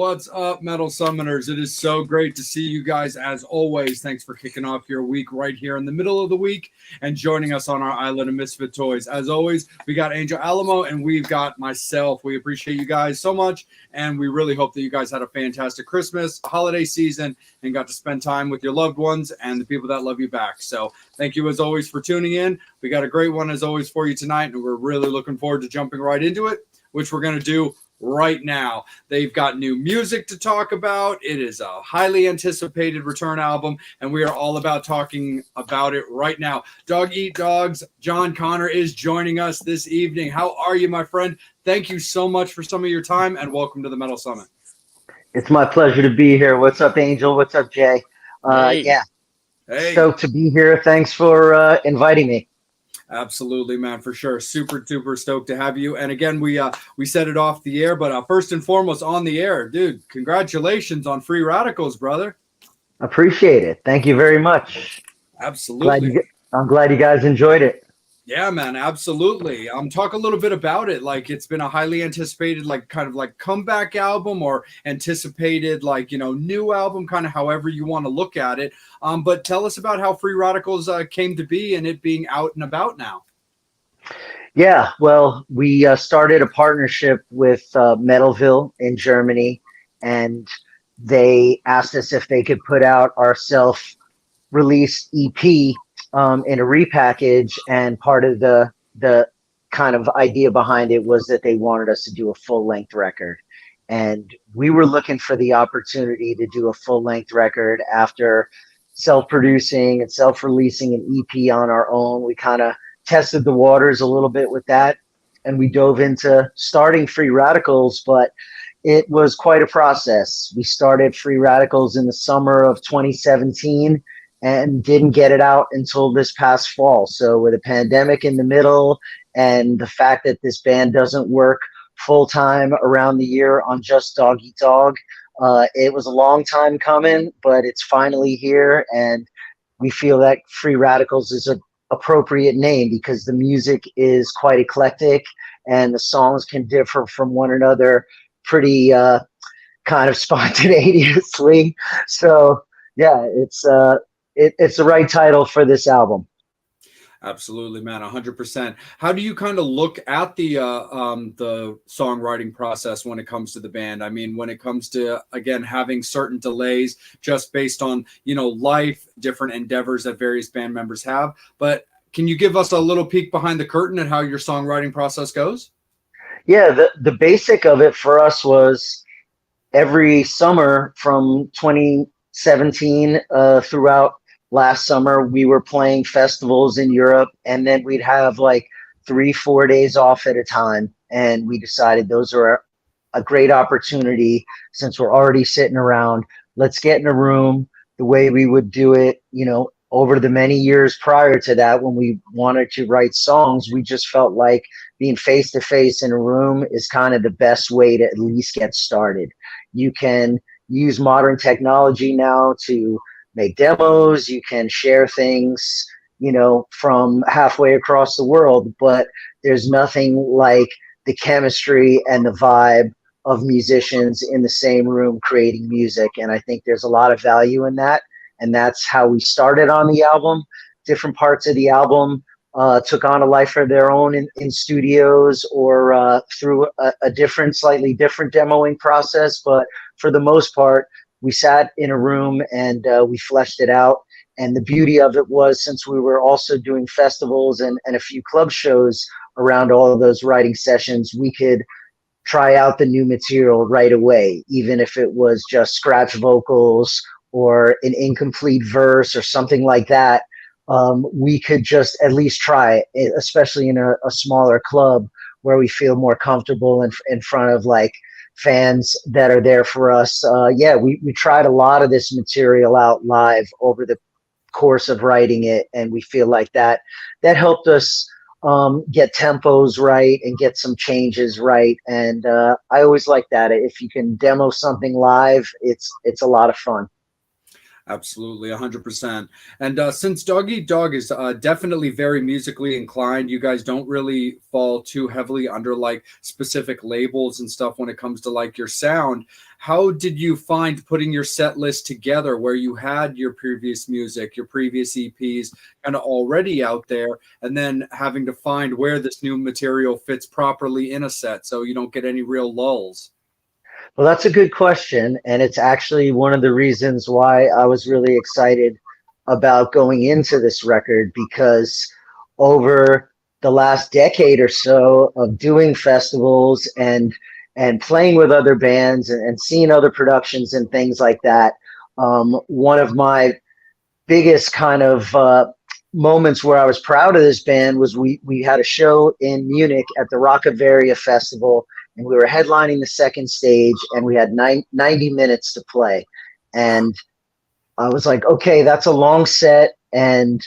What's up, Metal Summoners? It is so great to see you guys as always. Thanks for kicking off your week right here in the middle of the week and joining us on our Island of Misfit Toys. As always, we got Angel Alamo and we've got myself. We appreciate you guys so much, and we really hope that you guys had a fantastic Christmas, holiday season, and got to spend time with your loved ones and the people that love you back. So thank you as always for tuning in. We got a great one as always for you tonight, and we're really looking forward to jumping right into it, which we're going to do right now. They've got new music to talk about. It is a highly anticipated return album, and we are all about talking about it right now. Dog Eat Dogs, John Connor is joining us this evening. How are you, my friend? Thank you so much for some of your time, and welcome to the Metal Summit. It's my pleasure to be here. What's up, Angel? What's up, Jay? Hey. Stoked to be here. Thanks for inviting me. Absolutely, man, for sure. Super duper stoked to have you. And again, we set it off the air, but first and foremost on the air, dude, congratulations on Free Radicals, brother. Appreciate it. Thank you very much. Absolutely. I'm glad you guys enjoyed it. Yeah, man, absolutely. Talk a little bit about it. Like, it's been a highly anticipated, like, kind of like comeback album, or anticipated, like, new album, kind of however you want to look at it. But tell us about how Free Radicals came to be and it being out and about now. Yeah, well, we started a partnership with Metalville in Germany, and they asked us if they could put out our self-released EP in a repackage, and part of the kind of idea behind it was that they wanted us to do a full-length record. And we were looking for the opportunity to do a full-length record after self-producing and self-releasing an EP on our own. We kind of tested the waters a little bit with that, and we dove into starting Free Radicals, but it was quite a process. We started Free Radicals in the summer of 2017 and didn't get it out until this past fall. So with a pandemic in the middle, and the fact that this band doesn't work full-time around the year on just Dog Eat Dog, it was a long time coming, but it's finally here, and we feel that Free Radicals is an appropriate name because the music is quite eclectic and the songs can differ from one another pretty kind of spontaneously. So yeah, it's the right title for this album. Absolutely, man, 100%. How do you kind of look at the songwriting process when it comes to the band? I mean, when it comes to, again, having certain delays just based on, life, different endeavors that various band members have. But can you give us a little peek behind the curtain at how your songwriting process goes? Yeah, the basic of it for us was every summer from 2017 throughout last summer, we were playing festivals in Europe, and then we'd have like 3-4 days off at a time. And we decided those are a great opportunity since we're already sitting around. Let's get in a room the way we would do it, over the many years prior to that when we wanted to write songs. We just felt like being face to face in a room is kind of the best way to at least get started. You can use modern technology now to make demos, you can share things, from halfway across the world, but there's nothing like the chemistry and the vibe of musicians in the same room creating music. And I think there's a lot of value in that. And that's how we started on the album. Different parts of the album took on a life of their own in studios or through a slightly different demoing process. But for the most part, we sat in a room and we fleshed it out. And the beauty of it was, since we were also doing festivals and a few club shows around all of those writing sessions, we could try out the new material right away, even if it was just scratch vocals or an incomplete verse or something like that. We could just at least try it, especially in a smaller club where we feel more comfortable in front of like fans that are there for us. We tried a lot of this material out live over the course of writing it, and we feel like that helped us get tempos right and get some changes right. And I always like that. If you can demo something live, it's a lot of fun. Absolutely, 100%. And since Dog Eat Dog is definitely very musically inclined, you guys don't really fall too heavily under like specific labels and stuff when it comes to like your sound. How did you find putting your set list together where you had your previous music, your previous EPs kind of already out there, and then having to find where this new material fits properly in a set so you don't get any real lulls? Well, that's a good question. And it's actually one of the reasons why I was really excited about going into this record, because over the last decade or so of doing festivals and playing with other bands and seeing other productions and things like that, one of my biggest kind of moments where I was proud of this band was we had a show in Munich at the Rock of Varia Festival, and we were headlining the second stage, and we had 90 minutes to play. And I was like, okay, that's a long set, and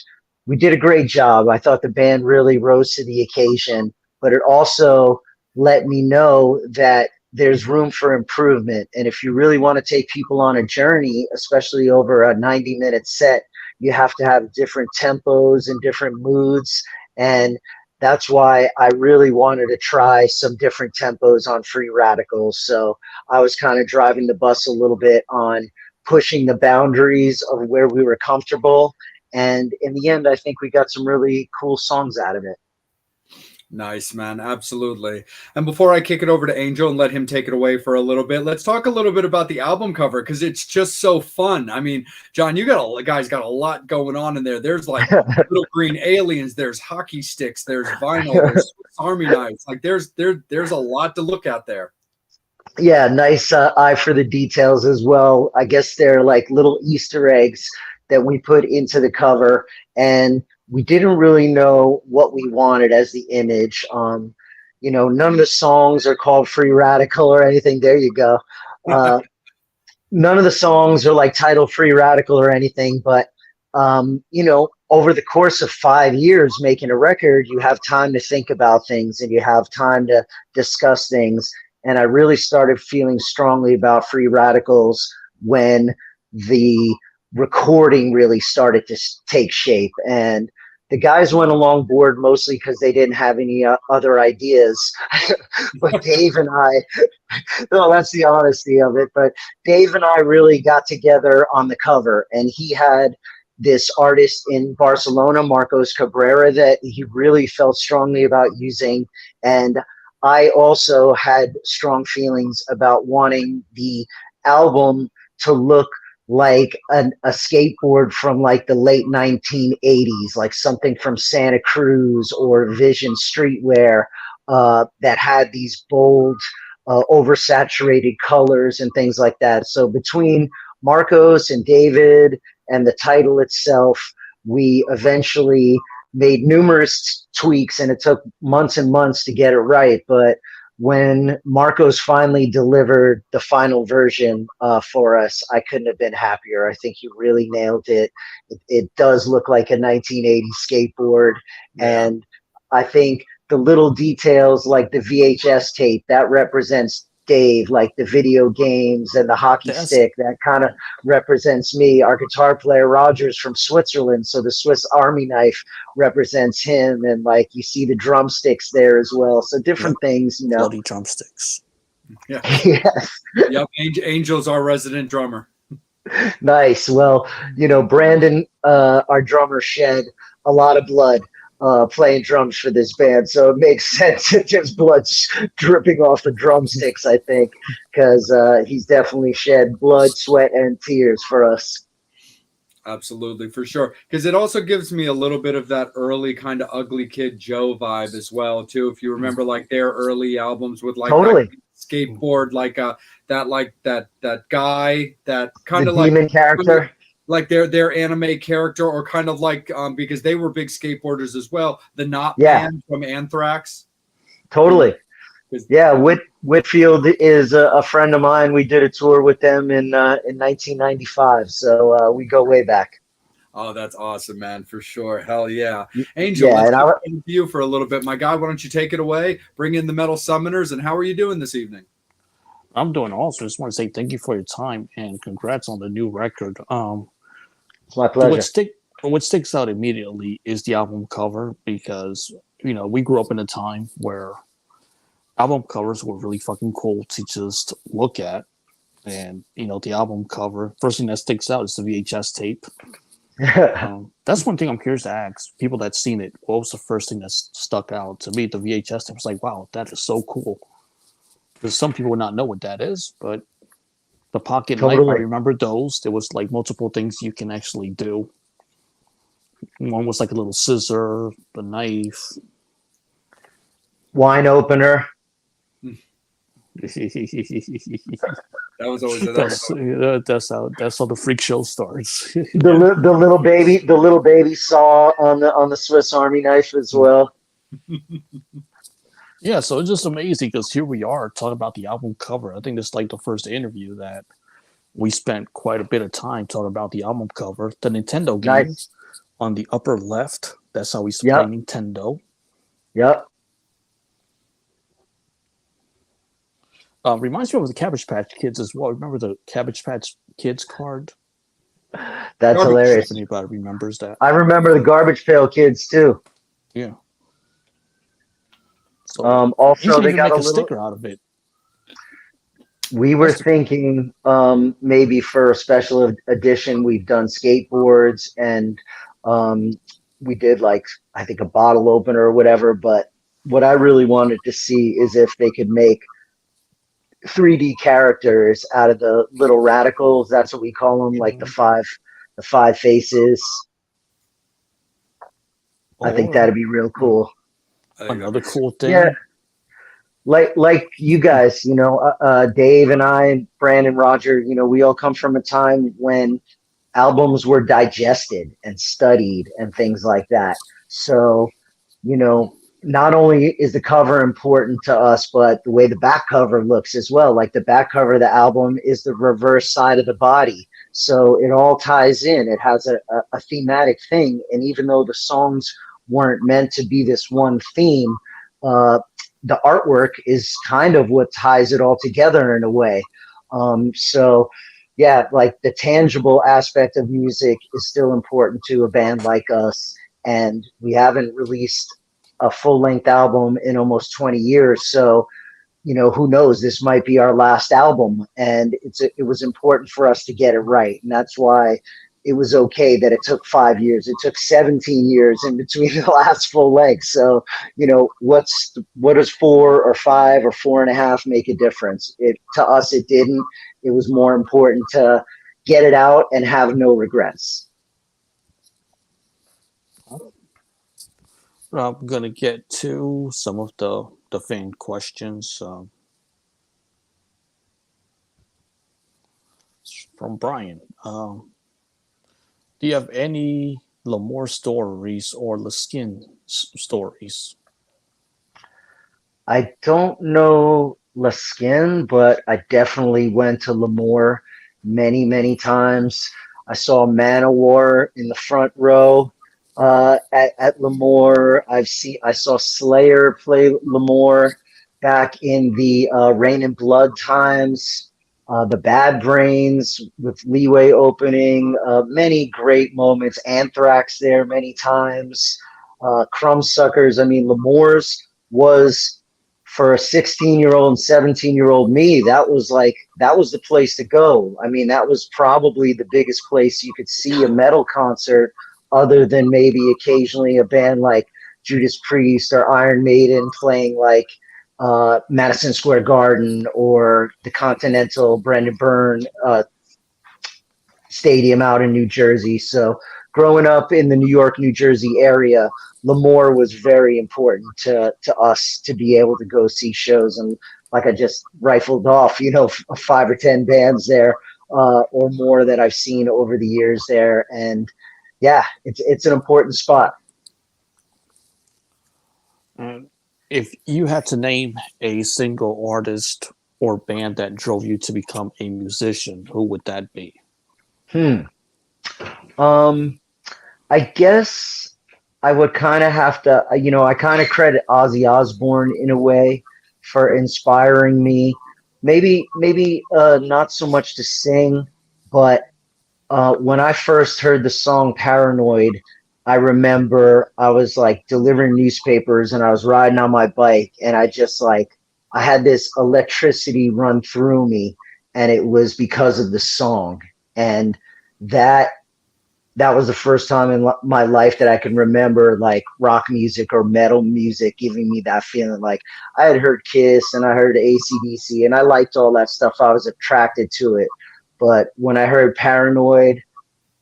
we did a great job. I thought the band really rose to the occasion, but it also let me know that there's room for improvement. And if you really want to take people on a journey, especially over a 90-minute set, you have to have different tempos and different moods. And that's why I really wanted to try some different tempos on Free Radicals. So I was kind of driving the bus a little bit on pushing the boundaries of where we were comfortable. And in the end, I think we got some really cool songs out of it. Nice, man. Absolutely. And before I kick it over to Angel and let him take it away for a little bit, let's talk a little bit about the album cover because it's just so fun. I mean, John, you guys got a lot going on in there. There's like little green aliens, there's hockey sticks, there's vinyl, there's Swiss Army knives. Like there's a lot to look at there. Yeah, nice eye for the details as well. I guess they're like little Easter eggs that we put into the cover, and we didn't really know what we wanted as the image. None of the songs are called Free Radical or anything. There you go. None of the songs are like titled Free Radical or anything, but over the course of 5 years making a record, you have time to think about things and you have time to discuss things. And I really started feeling strongly about Free Radicals when the recording really started to take shape. And the guys went along board mostly because they didn't have any other ideas. But Dave and I, no, that's the honesty of it. But Dave and I really got together on the cover, and he had this artist in Barcelona, Marcos Cabrera, that he really felt strongly about using. And I also had strong feelings about wanting the album to look like a skateboard from like the late 1980s, like something from Santa Cruz or Vision Streetwear, that had these bold, oversaturated colors and things like that. So between Marcos and David and the title itself, we eventually made numerous tweaks, and it took months and months to get it right. But when Marcos finally delivered the final version for us, I couldn't have been happier. I think he really nailed it. It does look like a 1980s skateboard. Yeah. And I think the little details like the VHS tape, that represents Dave, like the video games and the hockey stick, that kind of represents me. Our guitar player Roger's from Switzerland, so the Swiss Army knife represents him, and like you see the drumsticks there as well. So different things, bloody drumsticks. Yeah. Yes. Yep. Angel's our resident drummer. Nice. Well, Brandon, our drummer, shed a lot of blood playing drums for this band, so it makes sense that there's blood dripping off the drumsticks, I think, because he's definitely shed blood, sweat, and tears for us. Absolutely, for sure, because it also gives me a little bit of that early kind of Ugly Kid Joe vibe as well too, if you remember like their early albums with like totally skateboard, like that guy, that kind of demon character, like their anime character, or kind of like because they were big skateboarders as well, the Knot Man from Anthrax. Totally. Yeah, Whitfield is a friend of mine. We did a tour with them in 1995, so we go way back. Oh, that's awesome, man, for sure. Hell yeah. Angel, let's get to you for a little bit. My guy, why don't you take it away? Bring in the Metal Summoners, and how are you doing this evening? I'm doing awesome. I just want to say thank you for your time and congrats on the new record. It's my pleasure. What sticks out immediately is the album cover because we grew up in a time where album covers were really fucking cool to just look at, and the album cover. First thing that sticks out is the VHS tape. That's one thing I'm curious to ask people that's seen it. What was the first thing that stuck out to me? The VHS tape was like, wow, that is so cool. Because some people would not know what that is, but the pocket knife, I remember those. There was like multiple things you can actually do. One was like a little scissor, the knife, wine opener. That was always that's how the freak show starts. the little baby saw on the Swiss Army knife as well. Yeah, so it's just amazing because here we are talking about the album cover. I think this is like the first interview that we spent quite a bit of time talking about the album cover. The Nintendo games on the upper left. That's how we play Nintendo. Yep. Reminds me of the Cabbage Patch Kids as well. Remember the Cabbage Patch Kids card? That's hilarious. If anybody remembers that. I remember the Garbage Pail Kids too. Yeah. So, also, they got make a little sticker out of it. We were thinking maybe for a special edition, we've done skateboards and we did like, I think a bottle opener or whatever. But what I really wanted to see is if they could make 3D characters out of the little radicals. That's what we call them, like the five faces. I think that'd be real cool. Another cool thing. Yeah. Like you guys, Dave and I, Brandon, Roger, we all come from a time when albums were digested and studied and things like that. So, not only is the cover important to us, but the way the back cover looks as well. Like the back cover of the album is the reverse side of the body. So it all ties in. It has a thematic thing. And even though the songs weren't meant to be this one theme, the artwork is kind of what ties it all together in a way. So yeah, like the tangible aspect of music is still important to a band like us. And we haven't released a full-length album in almost 20 years. So, who knows? This might be our last album. And it was important for us to get it right. And that's why it was okay that it took 5 years. It took 17 years in between the last full length. So, what does 4 or 5 or 4.5 make a difference? To us, it didn't. It was more important to get it out and have no regrets. I'm going to get to some of the fan questions. From Brian. Do you have any L'Amour stories or Laskin stories? I don't know Laskin, but I definitely went to L'Amour many, many times. I saw Manowar in the front row at L'Amour. I saw Slayer play L'Amour back in the Rain and Blood times. The Bad Brains with Leeway opening, many great moments. Anthrax there many times. Crumbsuckers. I mean, L'Amour's was, for a 16-year-old and 17-year-old me, that was the place to go. I mean, that was probably the biggest place you could see a metal concert, other than maybe occasionally a band like Judas Priest or Iron Maiden playing like Madison Square Garden or the Continental Brendan Byrne Stadium out in New Jersey. So growing up in the New York, New Jersey area, L'Amour was very important to us to be able to go see shows. And like I just rifled off, 5 or 10 bands there or more that I've seen over the years there. And yeah, it's an important spot. If you had to name a single artist or band that drove you to become a musician, who would that be? I guess I would kind of have to, I kind of credit Ozzy Osbourne in a way for inspiring me. Maybe not so much to sing, but When I first heard the song Paranoid, I remember I was like delivering newspapers and I was riding on my bike and I just like I had this electricity run through me and it was because of the song. And that that was the first time in my life that I can remember like rock music or metal music giving me that feeling. Like I had heard Kiss and I heard AC/DC and I liked all that stuff. I was attracted to it. But when I heard Paranoid,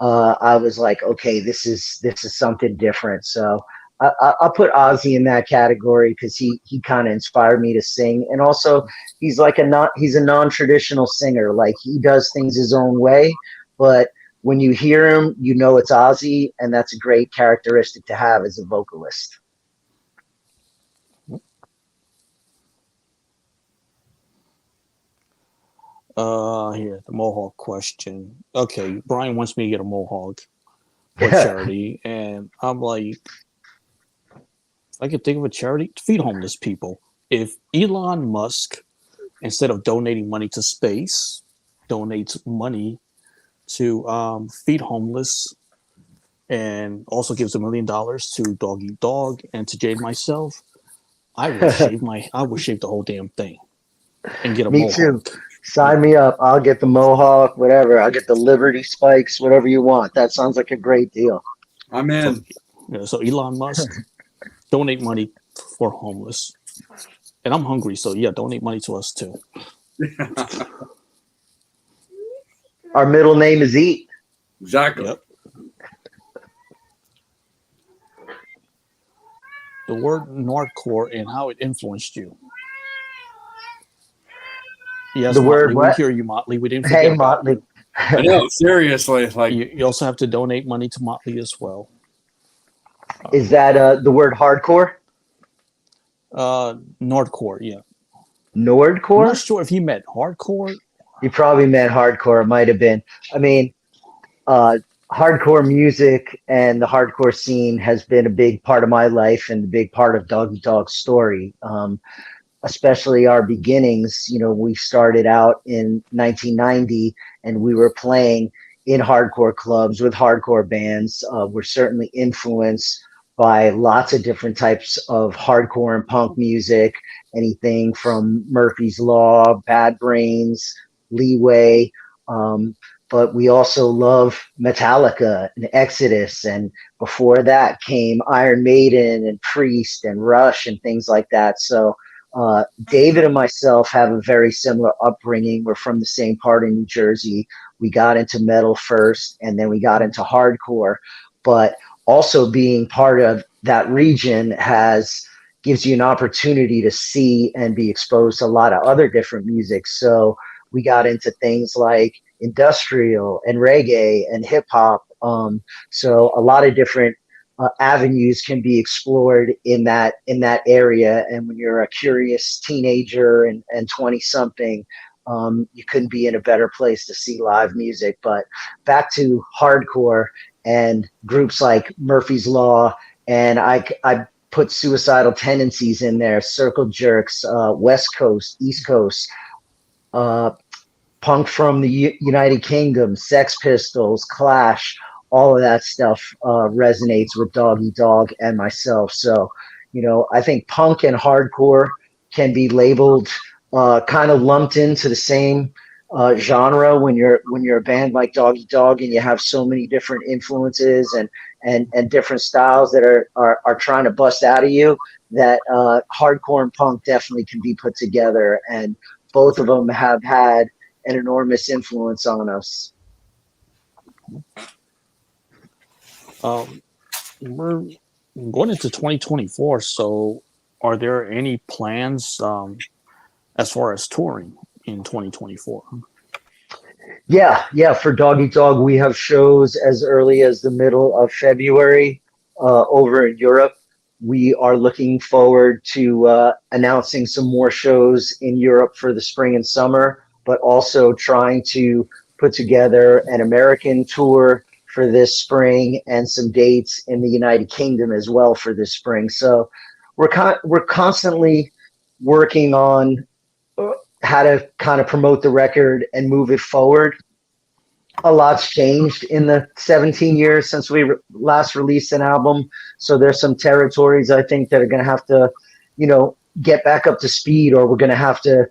I was like, okay, this is something different. So I'll put Ozzy in that category because he kind of inspired me to sing, and also he's a non-traditional singer. Like he does things his own way, but when you hear him, you know it's Ozzy, and that's a great characteristic to have as a vocalist. Here, the Mohawk question. Okay, Brian wants me to get a Mohawk for charity, and I'm like, I could think of a charity to feed homeless people. If Elon Musk, instead of donating money to space, donates money to feed homeless, and also gives $1 million to Dog Eat Dog and to Jade myself, I would shave the whole damn thing and get a Me Mohawk. too. Sign me up. I'll get the Mohawk, whatever. I'll get the Liberty Spikes, whatever you want. That sounds like a great deal. I'm in. So Elon Musk, donate money for homeless. And I'm hungry, so yeah, donate money to us too. Our middle name is Eat. Exactly. Yep. The word Nordcore and how it influenced you. Yes, The word Motley, what? we hear you, Motley. We didn't forget Hey, about Motley. you. I know, seriously. Like, You also have to donate money to Motley as well. Is that the word hardcore? Nordcore, yeah. I'm Nordcore? not sure if he meant hardcore. You probably meant hardcore. It might have been. I mean, uh, hardcore music and the hardcore scene has been a big part of my life and a big part of Doggy Dog's story. Especially our beginnings. You know, we started out in 1990 and we were playing in hardcore clubs with hardcore bands. We're certainly influenced by lots of different types of hardcore and punk music, anything from Murphy's Law, Bad Brains, Leeway. Um, but we also love Metallica and Exodus. And before that came Iron Maiden and Priest and Rush and things like that. So David and myself have a very similar upbringing. We're from the same part of New Jersey. We got into metal first, and then we got into hardcore. But also being part of that region gives you an opportunity to see and be exposed to a lot of other different music. So we got into things like industrial and reggae and hip hop. So a lot of different avenues can be explored in that area. And when you're a curious teenager and 20 something, you couldn't be in a better place to see live music. But back to hardcore and groups like Murphy's Law, and I put Suicidal Tendencies in there, Circle Jerks, West Coast, East Coast, punk from the United Kingdom, Sex Pistols, Clash. All of that stuff resonates with Doggy Dog and myself. So, you know, I think punk and hardcore can be labeled kind of lumped into the same genre when you're a band like Doggy Dog and you have so many different influences and different styles that are trying to bust out of you, that hardcore and punk definitely can be put together, and both of them have had an enormous influence on us. We're going into 2024, so are there any plans as far as touring in 2024? Yeah. For Doggy Dog, we have shows as early as the middle of February over in Europe. We are looking forward to announcing some more shows in Europe for the spring and summer, but also trying to put together an American tour for this spring and some dates in the United Kingdom as well for this spring. So we're constantly working on how to kind of promote the record and move it forward. a lot's changed in the 17 years since we last released an album. So there's some territories I think that are going to have to, get back up to speed, or we're going to have to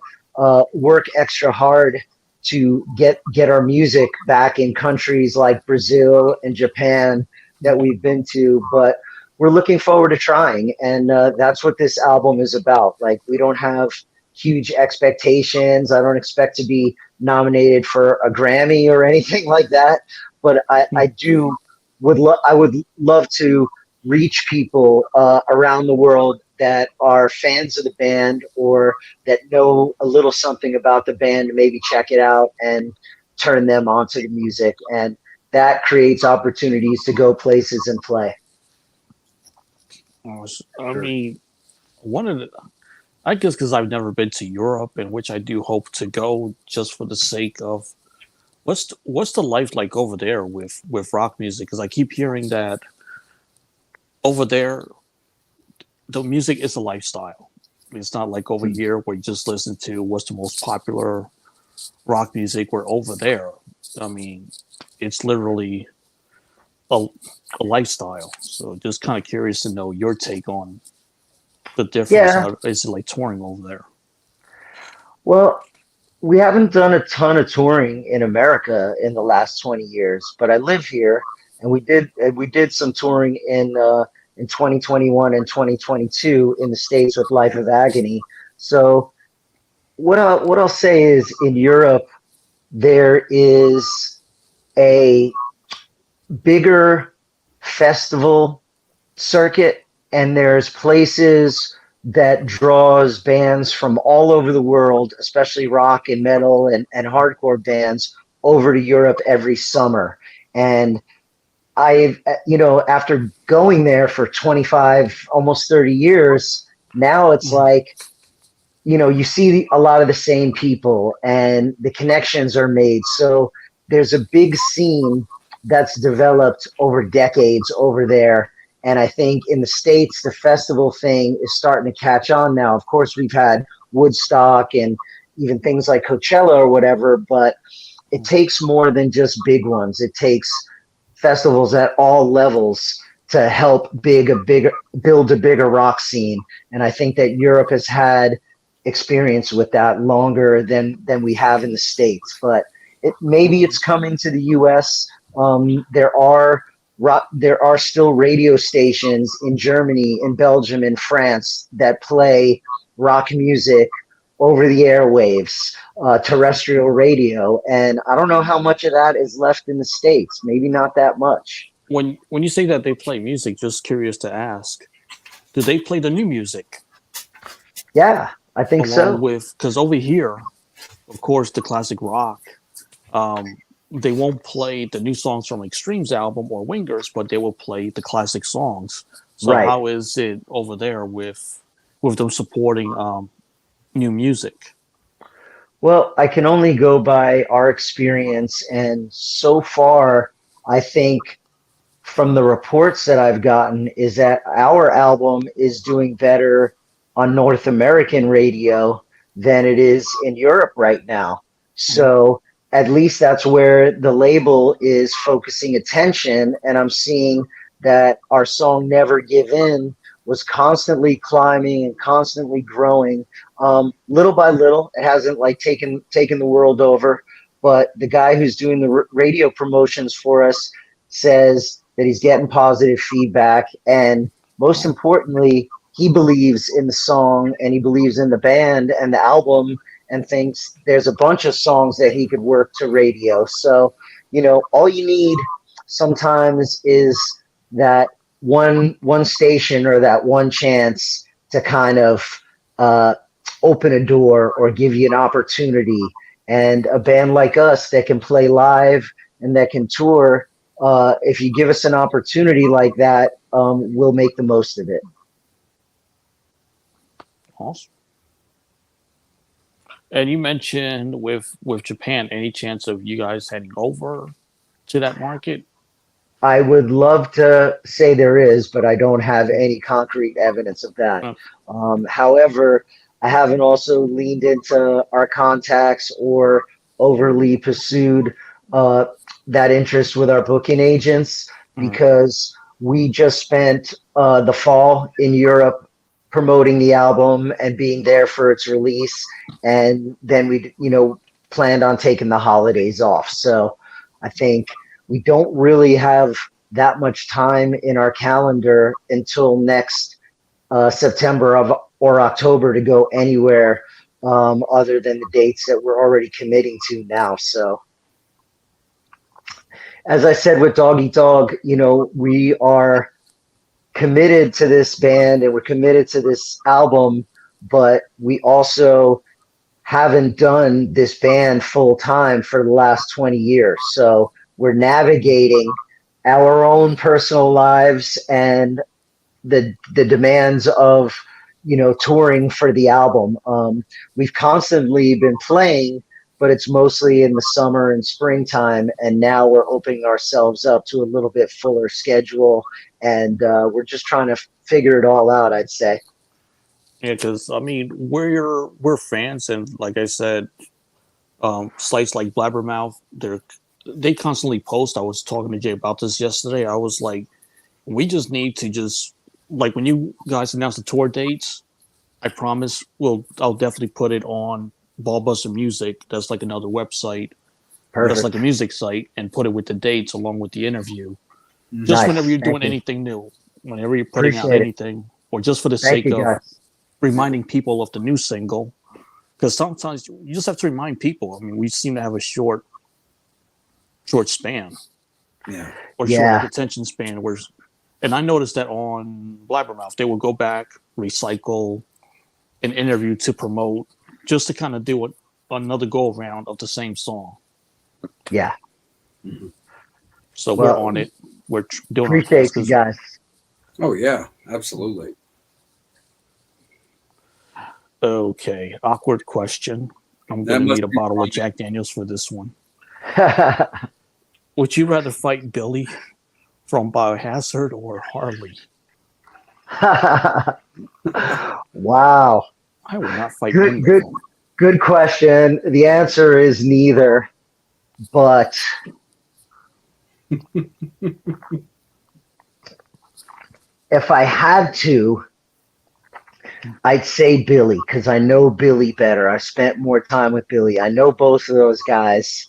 work extra hard to get our music back in countries like Brazil and Japan that we've been to. But we're looking forward to trying, and that's what this album is about. Like, we don't have huge expectations. I don't expect to be nominated for a Grammy or anything like that, but I would love to reach people around the world that are fans of the band or that know a little something about the band, maybe check it out and turn them onto the music, and that creates opportunities to go places and play. I mean, one of the, I guess because I've never been to Europe, in which I do hope to go just for the sake of what's the life like over there with rock music? Because I keep hearing that over there, the music is a lifestyle. It's not like over here where you just listen to what's the most popular rock music. Where over there, I mean, it's literally a lifestyle. So just kind of curious to know your take on the difference. Yeah. How is it like touring over there? Well, we haven't done a ton of touring in America in the last 20 years, but I live here, and we did some touring in 2021 and 2022 in the States with Life of Agony. So what I'll say is, in Europe, there is a bigger festival circuit, and there's places that draws bands from all over the world, especially rock and metal and hardcore bands, over to Europe every summer. And after going there for 25, almost 30 years, now it's like, you see a lot of the same people and the connections are made. So there's a big scene that's developed over decades over there. And I think in the States, the festival thing is starting to catch on now. Of course, we've had Woodstock and even things like Coachella or whatever, but it takes more than just big ones. It takes festivals at all levels to help build a bigger rock scene. And I think that Europe has had experience with that longer than we have in the States. But maybe it's coming to the US. There are still radio stations in Germany, in Belgium, in France that play rock music over the airwaves, terrestrial radio, and I don't know how much of that is left in the States. Maybe not that much. When you say that they play music, just curious to ask, do they play the new music? Yeah, I think so. Because over here, of course, the classic rock, they won't play the new songs from Extreme's album or Wingers, but they will play the classic songs. So Right. How is it over there with them supporting new music? Well, I can only go by our experience, and so far, I think from the reports that I've gotten is that our album is doing better on North American radio than it is in Europe right now. So at least that's where the label is focusing attention, and I'm seeing that our song Never Give In was constantly climbing and constantly growing, little by little. It hasn't like taken the world over, but the guy who's doing the radio promotions for us says that he's getting positive feedback, and most importantly, he believes in the song and he believes in the band and the album, and thinks there's a bunch of songs that he could work to radio. So, all you need sometimes is that one station or that one chance to kind of open a door or give you an opportunity. And a band like us that can play live and that can tour, if you give us an opportunity like that, we'll make the most of it. Awesome. And you mentioned with Japan, any chance of you guys heading over to that market? I would love to say there is, but I don't have any concrete evidence of that. Okay. However, I haven't also leaned into our contacts or overly pursued the that interest with our booking agents because we just spent the fall in Europe promoting the album and being there for its release, and then we planned on taking the holidays off. So I think we don't really have that much time in our calendar until next September or October to go anywhere other than the dates that we're already committing to now. So as I said with Dog Eat Dog, we are committed to this band and we're committed to this album, but we also haven't done this band full time for the last 20 years. So we're navigating our own personal lives and the demands of touring for the album. We've constantly been playing, but it's mostly in the summer and springtime, and now we're opening ourselves up to a little bit fuller schedule, and we're just trying to figure it all out, I'd say. Yeah, because I mean, we're fans, and like I said, sites like Blabbermouth, they constantly post. I was talking to Jay about this yesterday. I was like, we just need to just like when you guys announce the tour dates, I promise I'll definitely put it on Ballbuster Music. That's like another website. Perfect. That's like a music site, and put it with the dates along with the interview. Just Nice. whenever you're Thank doing you. anything new, whenever you're putting out Appreciate it. anything, or just for the Thank sake you, of guys. reminding people of the new single, because sometimes you just have to remind people. I mean, we seem to have a short span, or Yeah. short attention span. And I noticed that on Blabbermouth, they will go back, recycle an interview to promote, just to kind of do another go around of the same song. Yeah. So Well, we're on it. We're doing our Appreciate best, you 'cause- guys. Oh yeah, absolutely. Okay, awkward question. I'm That going to must need a be bottle funny. of Jack Daniels for this one. Would you rather fight Billy from Biohazard or Harley? Wow. I would not fight Good- any of good. them. Good question. The answer is neither, but if I had to, I'd say Billy because I know Billy better. I spent more time with Billy. I know both of those guys,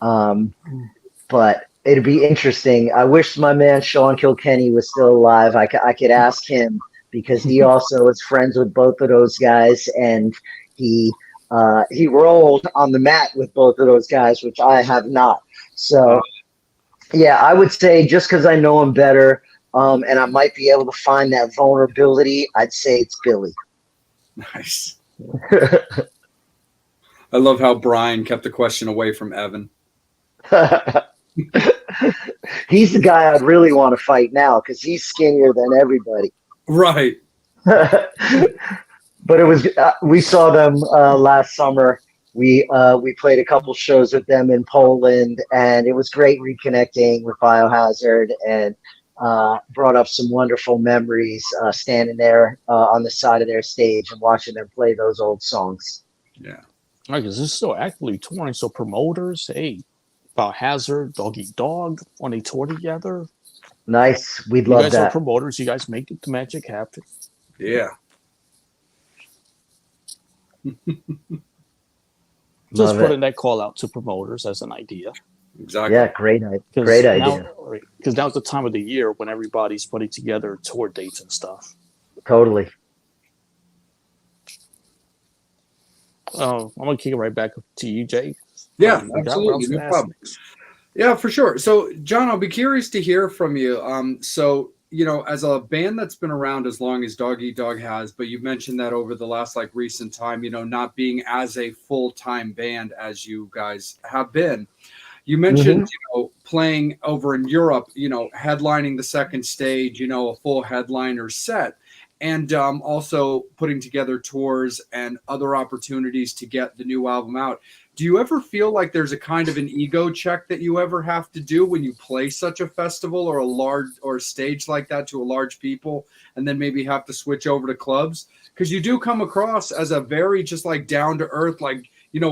but it'd be interesting. I wish my man Sean Kilkenny was still alive. I could ask him because he also is friends with both of those guys, and he rolled on the mat with both of those guys, which I have not. So, yeah, I would say just because I know him better, and I might be able to find that vulnerability, I'd say it's Billy. Nice. I love how Brian kept the question away from Evan. He's the guy I'd really want to fight now because he's skinnier than everybody. Right. But it was we saw them last summer. We played a couple shows with them in Poland, and it was great reconnecting with Biohazard and brought up some wonderful memories standing there on the side of their stage and watching them play those old songs. Yeah. Right, because this is still actively touring. So promoters, hey, Biohazard, Dog Eat Dog, on a tour together. Nice. We'd You love guys are that. promoters. You guys make the magic happen. Yeah. Just Love putting it. that call out to promoters as an idea. Exactly. Yeah, great idea. Because now's the time of the year when everybody's putting together tour dates and stuff. Totally. I'm gonna kick it right back to you, Jay. Yeah, You got what I absolutely. was No gonna problem. ask? Yeah, for sure. So, John, I'll be curious to hear from you. So, as a band that's been around as long as Dog Eat Dog has, but you mentioned that over the last recent time, not being as a full-time band as you guys have been. You mentioned, playing over in Europe, headlining the second stage, a full headliner set, and also putting together tours and other opportunities to get the new album out. Do you ever feel like there's a kind of an ego check that you ever have to do when you play such a festival or a large or a stage like that to a large people, and then maybe have to switch over to clubs? Because you do come across as a very just down to earth,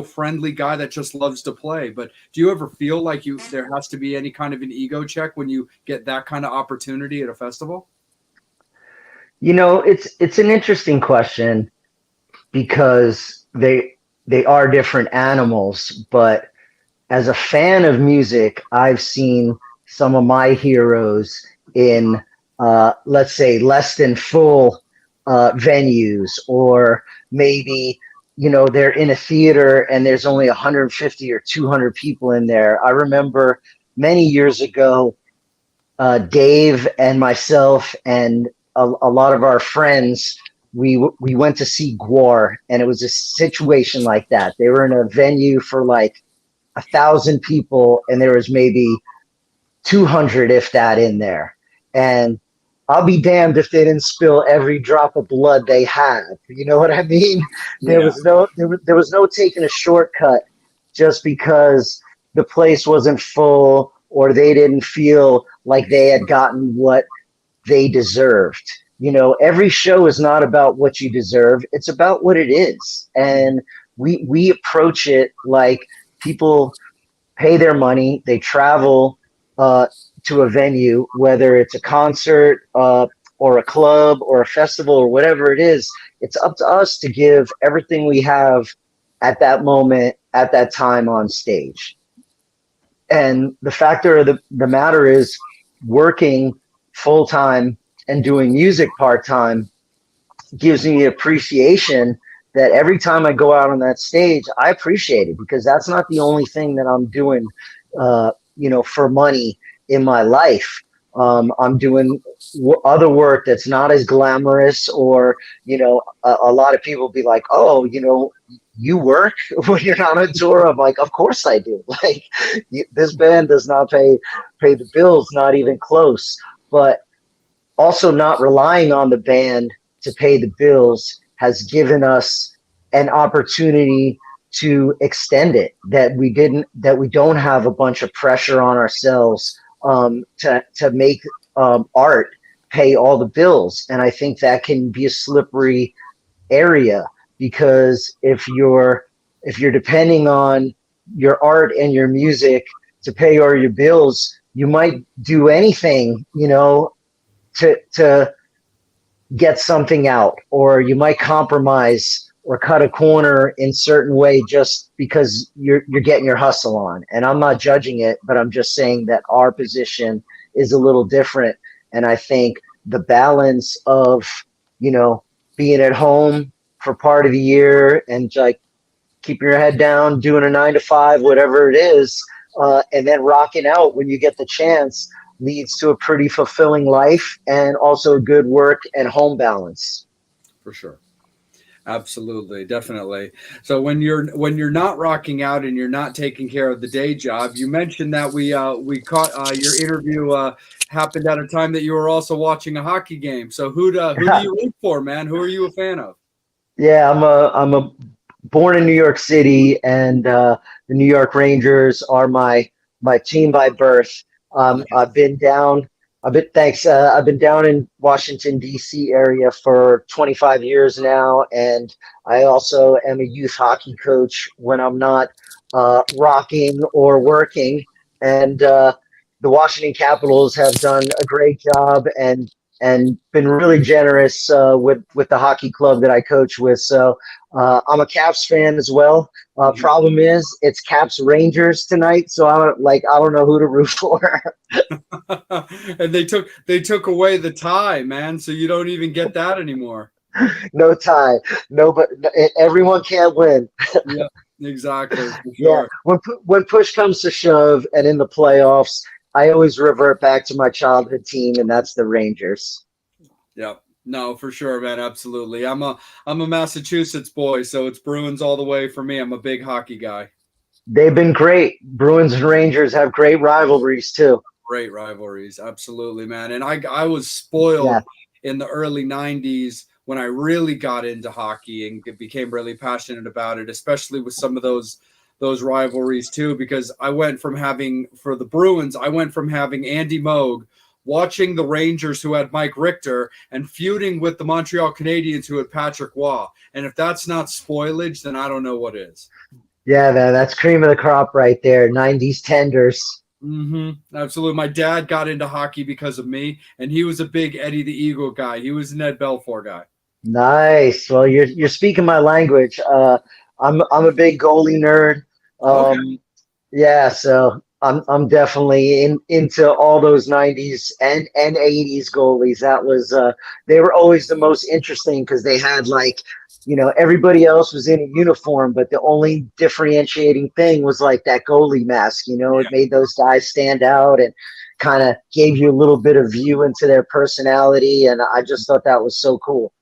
friendly guy that just loves to play. But do you ever feel like there has to be any kind of an ego check when you get that kind of opportunity at a festival? It's an interesting question because they are different animals, but as a fan of music, I've seen some of my heroes in, let's say, less than full venues, or maybe, they're in a theater and there's only 150 or 200 people in there. I remember many years ago, Dave and myself and a lot of our friends, we went to see Gwar, and it was a situation like that. They were in a venue for like 1,000 people, and there was maybe 200, if that, in there. And I'll be damned if they didn't spill every drop of blood they had. You know what I mean? There was no taking a shortcut just because the place wasn't full or they didn't feel like they had gotten what they deserved. Every show is not about what you deserve. It's about what it is. And we approach it like people pay their money, they travel to a venue, whether it's a concert or a club or a festival or whatever it is. It's up to us to give everything we have at that moment, at that time on stage. And the factor of the matter is, working full time and doing music part time gives me appreciation that every time I go out on that stage, I appreciate it, because that's not the only thing that I'm doing, for money in my life. I'm doing other work that's not as glamorous, or, a lot of people be like, oh, you work when you're not on tour. I'm like, of course I do. Like, this band does not pay the bills, not even close. But also, not relying on the band to pay the bills has given us an opportunity to extend it, that we don't have a bunch of pressure on ourselves to make art pay all the bills. And I think that can be a slippery area, because if you're depending on your art and your music to pay all your bills, you might do anything, to get something out, or you might compromise or cut a corner in certain way just because you're getting your hustle on. And I'm not judging it, but I'm just saying that our position is a little different. And I think the balance of, being at home for part of the year and like keep your head down, doing a 9 to 5, whatever it is, and then rocking out when you get the chance, leads to a pretty fulfilling life and also a good work and home balance. For sure. Absolutely, definitely. So when you're not rocking out and you're not taking care of the day job, you mentioned that we caught your interview happened at a time that you were also watching a hockey game. So who do you root for, man? Who are you a fan of? Yeah, I'm a born in New York City, and the New York Rangers are my team by birth. I've been down in Washington, D.C. area for 25 years now, and I also am a youth hockey coach when I'm not rocking or working. And the Washington Capitals have done a great job and been really generous with the hockey club that I coach with. So I'm a Caps fan as well. Problem is, it's Caps Rangers tonight, so I don't know who to root for. And they took away the tie, man. So you don't even get that anymore. No tie. No, but everyone can't win. Yeah, exactly. For sure. Yeah, when push comes to shove, and in the playoffs, I always revert back to my childhood team, and that's the Rangers. Yeah. No, for sure, man. Absolutely. I'm a Massachusetts boy, so it's Bruins all the way for me. I'm a big hockey guy. They've been great. Bruins and Rangers have great rivalries too. Great rivalries. Absolutely, man. And I was spoiled in the early 90s when I really got into hockey and became really passionate about it, especially with some of those rivalries too, because I went from having, for the Bruins, Andy Moog, watching the Rangers, who had Mike Richter, and feuding with the Montreal Canadiens, who had Patrick Waugh. And if that's not spoilage, then I don't know what is. Yeah, that's cream of the crop right there. 90s tenders. Absolutely. My dad got into hockey because of me, and he was a big Eddie the Eagle guy. He was a Ned Belfour guy. Nice. Well, you're speaking my language. I'm a big goalie nerd. Okay. Yeah, so I'm definitely into all those 90s and 80s goalies. That was they were always the most interesting because they had like, everybody else was in a uniform, but the only differentiating thing was like that goalie mask. It made those guys stand out and kind of gave you a little bit of view into their personality, and I just thought that was so cool.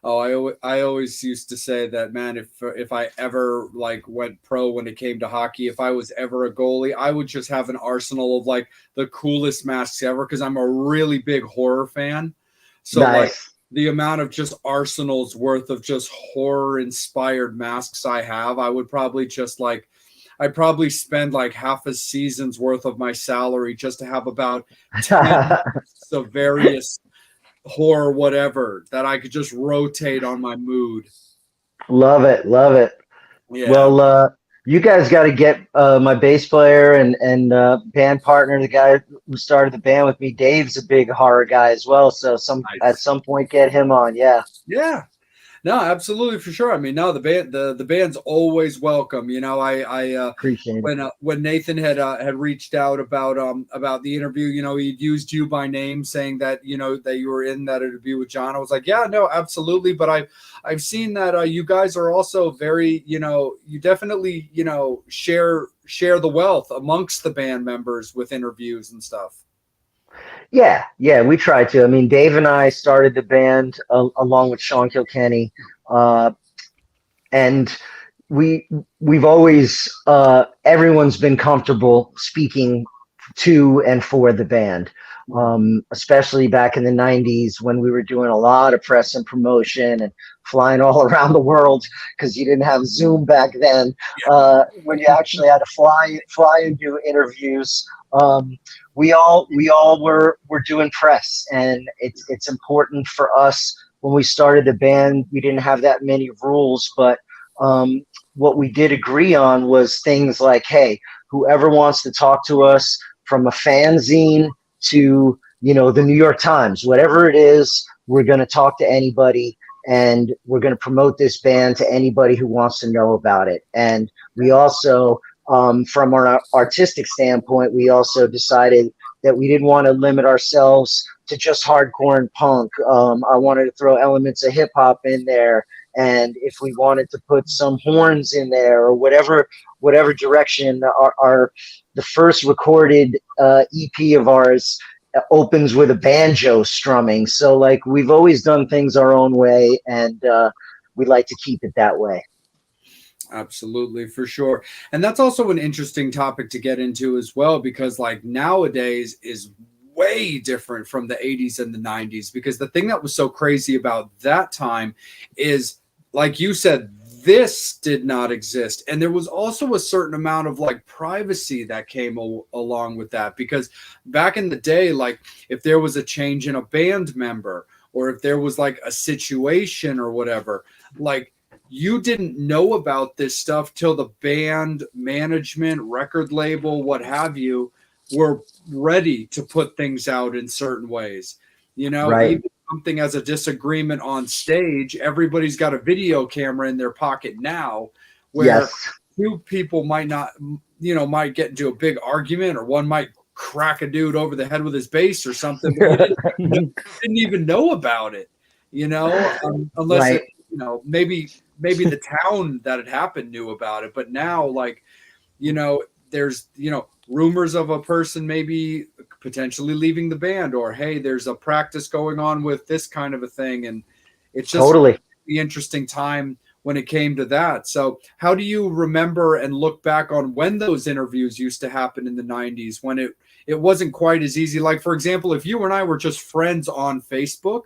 Oh, I always used to say that, man, if I ever like went pro when it came to hockey, if I was ever a goalie, I would just have an arsenal of like the coolest masks ever because I'm a really big horror fan. So like Nice. the amount of just arsenals worth of just horror inspired masks I have, I would probably just like I'd probably spend like half a season's worth of my salary just to have about 10 masks of various horror whatever that I could just rotate on my mood. Love it, love it. Yeah. Well, you guys got to get my bass player and band partner, the guy who started the band with me. Dave's a big horror guy as well, so at Nice. some point get him on. Yeah, Yeah. No, absolutely for sure. I mean, no, the band's always welcome. I appreciate it. when Nathan had reached out about the interview, he'd used you by name, saying that that you were in that interview with John. I was like, yeah, no, absolutely. But I've seen that you guys are also very, you definitely share the wealth amongst the band members with interviews and stuff. Yeah, we tried to. I mean, Dave and I started the band along with Sean Kilkenny, uh, and we we've always everyone's been comfortable speaking to and for the band, especially back in the 90s when we were doing a lot of press and promotion and flying all around the world because you didn't have Zoom back then, when you actually had to fly and do interviews. We all were doing press, and it's important for us. When we started the band, we didn't have that many rules, but um, what we did agree on was things like, hey, whoever wants to talk to us, from a fanzine to the New York Times, whatever it is, we're going to talk to anybody, and we're going to promote this band to anybody who wants to know about it. And we also, from our artistic standpoint, we also decided that we didn't want to limit ourselves to just hardcore and punk. I wanted to throw elements of hip hop in there, and if we wanted to put some horns in there or whatever direction, our the first recorded EP of ours opens with a banjo strumming. So like we've always done things our own way, and we like to keep it that way. Absolutely, for sure. And that's also an interesting topic to get into as well, because like nowadays is way different from the 80s and the 90s. Because the thing that was so crazy about that time is, like you said, this did not exist. And there was also a certain amount of like privacy that came along with that. Because back in the day, like if there was a change in a band member, or if there was like a situation or whatever, like you didn't know about this stuff till the band management, record label, what have you, were ready to put things out in certain ways. Right. Even something as a disagreement on stage, everybody's got a video camera in their pocket now, where Yes. two people might not, might get into a big argument, or one might crack a dude over the head with his bass or something, but didn't even know about it, unless Right. it, maybe the town that it happened knew about it. But now, like, there's, rumors of a person maybe potentially leaving the band, or hey, there's a practice going on with this kind of a thing. And it's just Totally. the interesting time when it came to that. So how do you remember and look back on when those interviews used to happen in the 90s, when it wasn't quite as easy? Like, for example, if you and I were just friends on Facebook,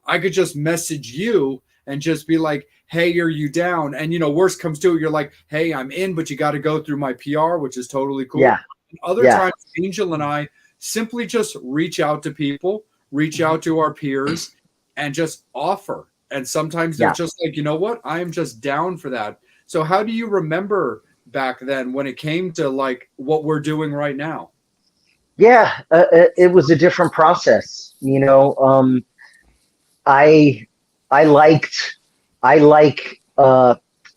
I could just message you and just be like, hey, are you down? And worst comes to it, you're like, hey, I'm in, but you got to go through my PR, which is totally cool. Yeah. And other Yeah. times, Angel and I simply just reach out to people, reach out to our peers, and just offer. And sometimes they're Yeah. just like, you know what? I am just down for that. So how do you remember back then when it came to like what we're doing right now? Yeah, it was a different process. I I liked I like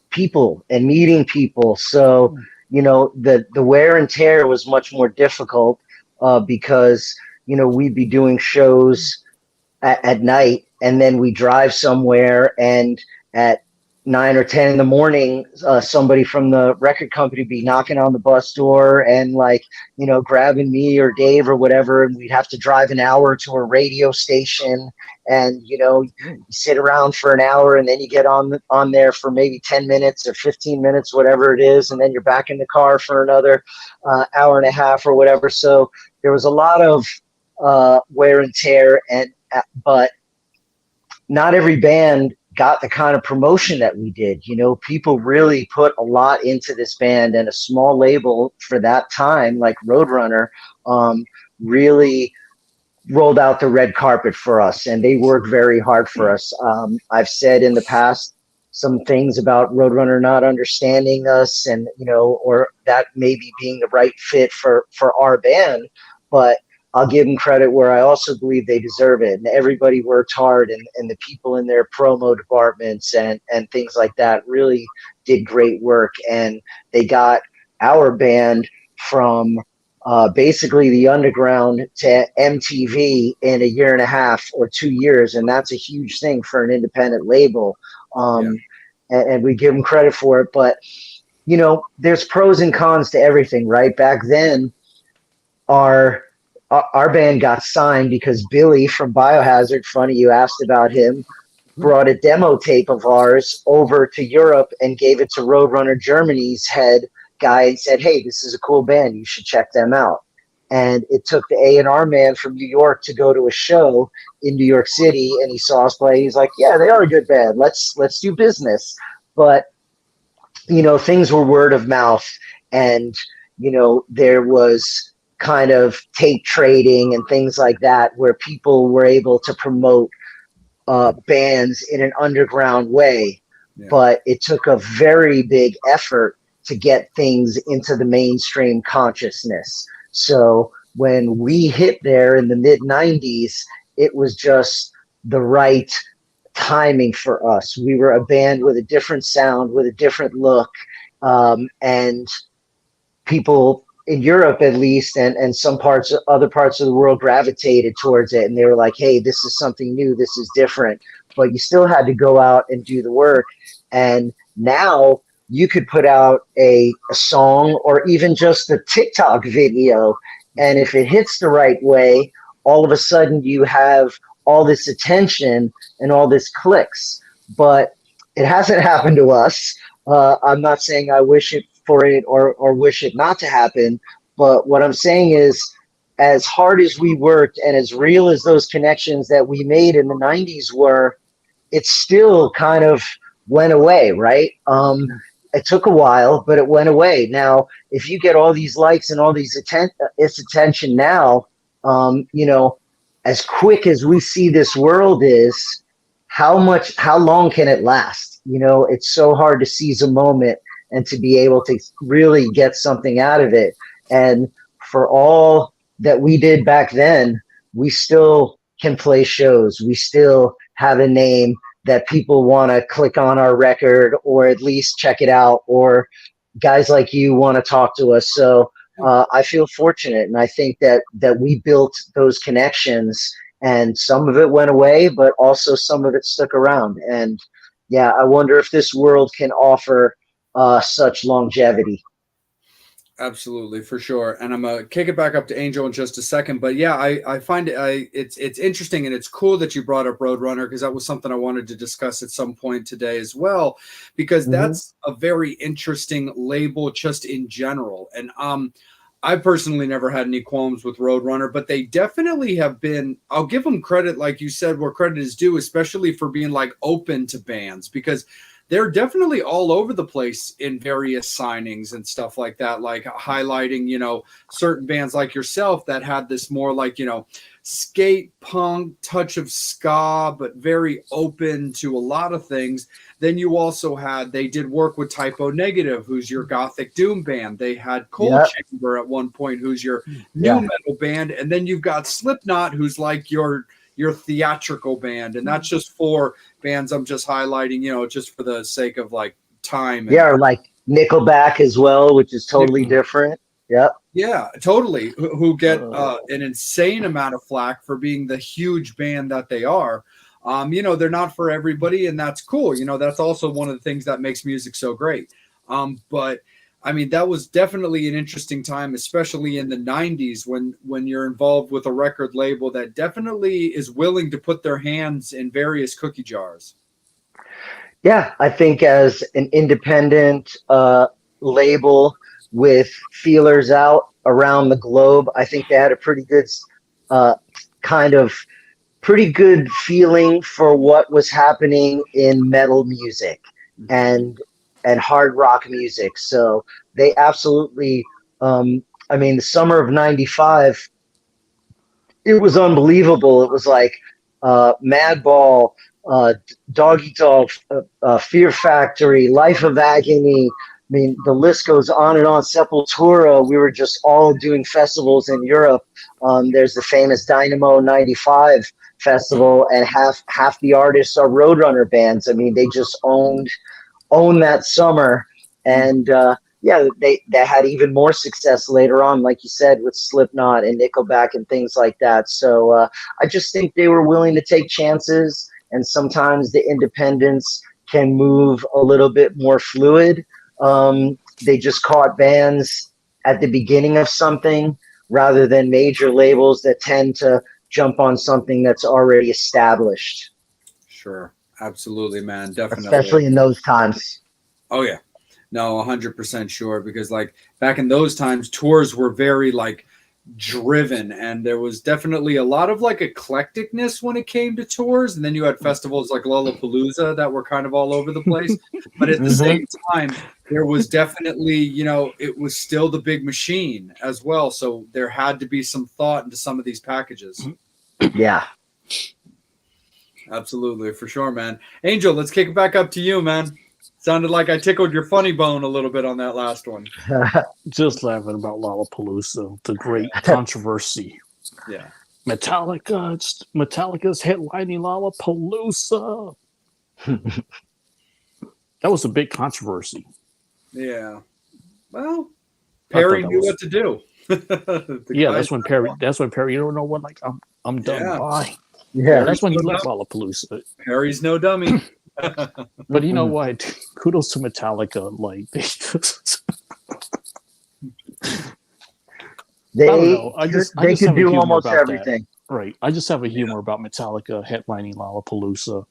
people and meeting people. So the wear and tear was much more difficult because we'd be doing shows at night, and then we drive somewhere, and at 9 or 10 in the morning, somebody from the record company be knocking on the bus door and like, grabbing me or Dave or whatever, and we'd have to drive an hour to a radio station, and you sit around for an hour, and then you get on there for maybe 10 minutes or 15 minutes, whatever it is, and then you're back in the car for another hour and a half or whatever. So there was a lot of wear and tear, but not every band got the kind of promotion that we did. People really put a lot into this band, and a small label for that time, like Roadrunner, really rolled out the red carpet for us, and they worked very hard for us. I've said in the past some things about Roadrunner not understanding us, and or that maybe being the right fit for our band, but I'll give them credit where I also believe they deserve it. And everybody worked hard, and the people in their promo departments and things like that really did great work. And they got our band from basically the underground to MTV in a year and a half or 2 years. And that's a huge thing for an independent label. And we give them credit for it. But, there's pros and cons to everything, right? Back then, our band got signed because Billy from Biohazard, funny you asked about him, brought a demo tape of ours over to Europe and gave it to Roadrunner Germany's head guy and said, "Hey, this is a cool band. You should check them out." And it took the A&R man from New York to go to a show in New York City, and he saw us play. He's like, "Yeah, they are a good band. Let's do business." But things were word of mouth, and there was kind of tape trading and things like that, where people were able to promote bands in an underground way. Yeah. But it took a very big effort to get things into the mainstream consciousness. So when we hit there in the mid 90s, it was just the right timing for us. We were a band with a different sound, with a different look, and people in Europe, at least, and some other parts of the world gravitated towards it, and they were like, "Hey, this is something new. This is different." But you still had to go out and do the work. And now you could put out a song or even just a TikTok video, and if it hits the right way, all of a sudden you have all this attention and all this clicks. But it hasn't happened to us. I'm not saying I wish it for it or wish it not to happen. But what I'm saying is, as hard as we worked and as real as those connections that we made in the 90s were, it still kind of went away, right? It took a while, but it went away. Now, if you get all these likes and all these attention now, as quick as we see this world is, how long can it last? It's so hard to seize a moment and to be able to really get something out of it. And for all that we did back then, we still can play shows. We still have a name that people want to click on our record or at least check it out, or guys like you want to talk to us. So I feel fortunate, and I think that we built those connections, and some of it went away, but also some of it stuck around. And yeah, I wonder if this world can offer such longevity. Absolutely, for sure. And I'm gonna kick it back up to Angel in just a second. But yeah, I find it's interesting, and it's cool that you brought up Roadrunner, because that was something I wanted to discuss at some point today as well, because that's a very interesting label just in general. And I personally never had any qualms with Roadrunner, but they definitely have been, I'll give them credit, like you said, where credit is due, especially for being like open to bands, because they're definitely all over the place in various signings and stuff like that, like highlighting, certain bands like yourself that had this more like, skate punk, touch of ska, but very open to a lot of things. Then you also had, they did work with Typo Negative, who's your gothic doom band. They had Cold Chamber at one point, who's your new metal band. And then you've got Slipknot, who's like your theatrical band. And that's just 4 bands I'm just highlighting, you know, just for the sake of like time. And, or like Nickelback as well, which is totally different. Yep. Yeah, totally. Who get an insane amount of flack for being the huge band that they are. You know, they're not for everybody, and that's cool. You know, that's also one of the things that makes music so great. But I mean, that was definitely an interesting time, especially in the 90s when you're involved with a record label that definitely is willing to put their hands in various cookie jars. Yeah, I think as an independent label with feelers out around the globe, I think they had a pretty good pretty good feeling for what was happening in metal music and hard rock music. So they absolutely, I mean, the summer of '95, it was unbelievable. It was like Madball, Dog Eat Dog, Fear Factory, Life of Agony. I mean, the list goes on and on. Sepultura, we were just all doing festivals in Europe. There's the famous Dynamo 95 festival, and half the artists are Roadrunner bands. I mean, they just own that summer. And they had even more success later on, like you said, with Slipknot and Nickelback and things like that. So I just think they were willing to take chances, and sometimes the independents can move a little bit more fluid. They just caught bands at the beginning of something rather than major labels that tend to jump on something that's already established. Sure. Absolutely, man. Definitely. Especially in those times. Oh, yeah. No, 100% sure. Because like back in those times, tours were very like driven, and there was definitely a lot of like eclecticness when it came to tours. And then you had festivals like Lollapalooza that were kind of all over the place. But at the same time, there was definitely, you know, it was still the big machine as well. So there had to be some thought into some of these packages. Yeah. Absolutely, for sure, man. Angel, let's kick it back up to you, man. Sounded like I tickled your funny bone a little bit on that last one. Just laughing about Lollapalooza, the great controversy. Yeah. Metallica's headlining Lollapalooza. That was a big controversy. Yeah. Well, Perry knew what to do. That's when Perry, you don't know what, like, I'm done. Yeah. Bye. Yeah. That's when he left Lollapalooza. Perry's no dummy. But you know what? Kudos to Metallica. Like, they I don't know. I just could have a do humor almost about everything. that. Right. I just have a humor about Metallica headlining Lollapalooza.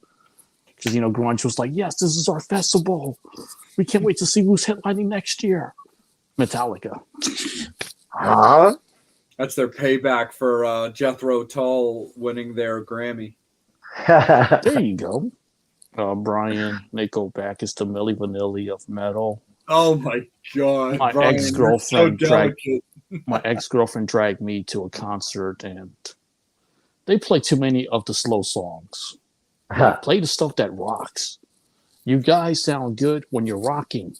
Because, you know, grunge was like, yes, this is our festival. We can't wait to see who's headlining next year. Metallica. That's their payback for Jethro Tull winning their Grammy. There you go. Brian Nickelback is the Milli Vanilli of metal. Oh my god! My Brian, ex-girlfriend so dragged me to a concert, and they play too many of the slow songs. Play the stuff that rocks. You guys sound good when you're rocking.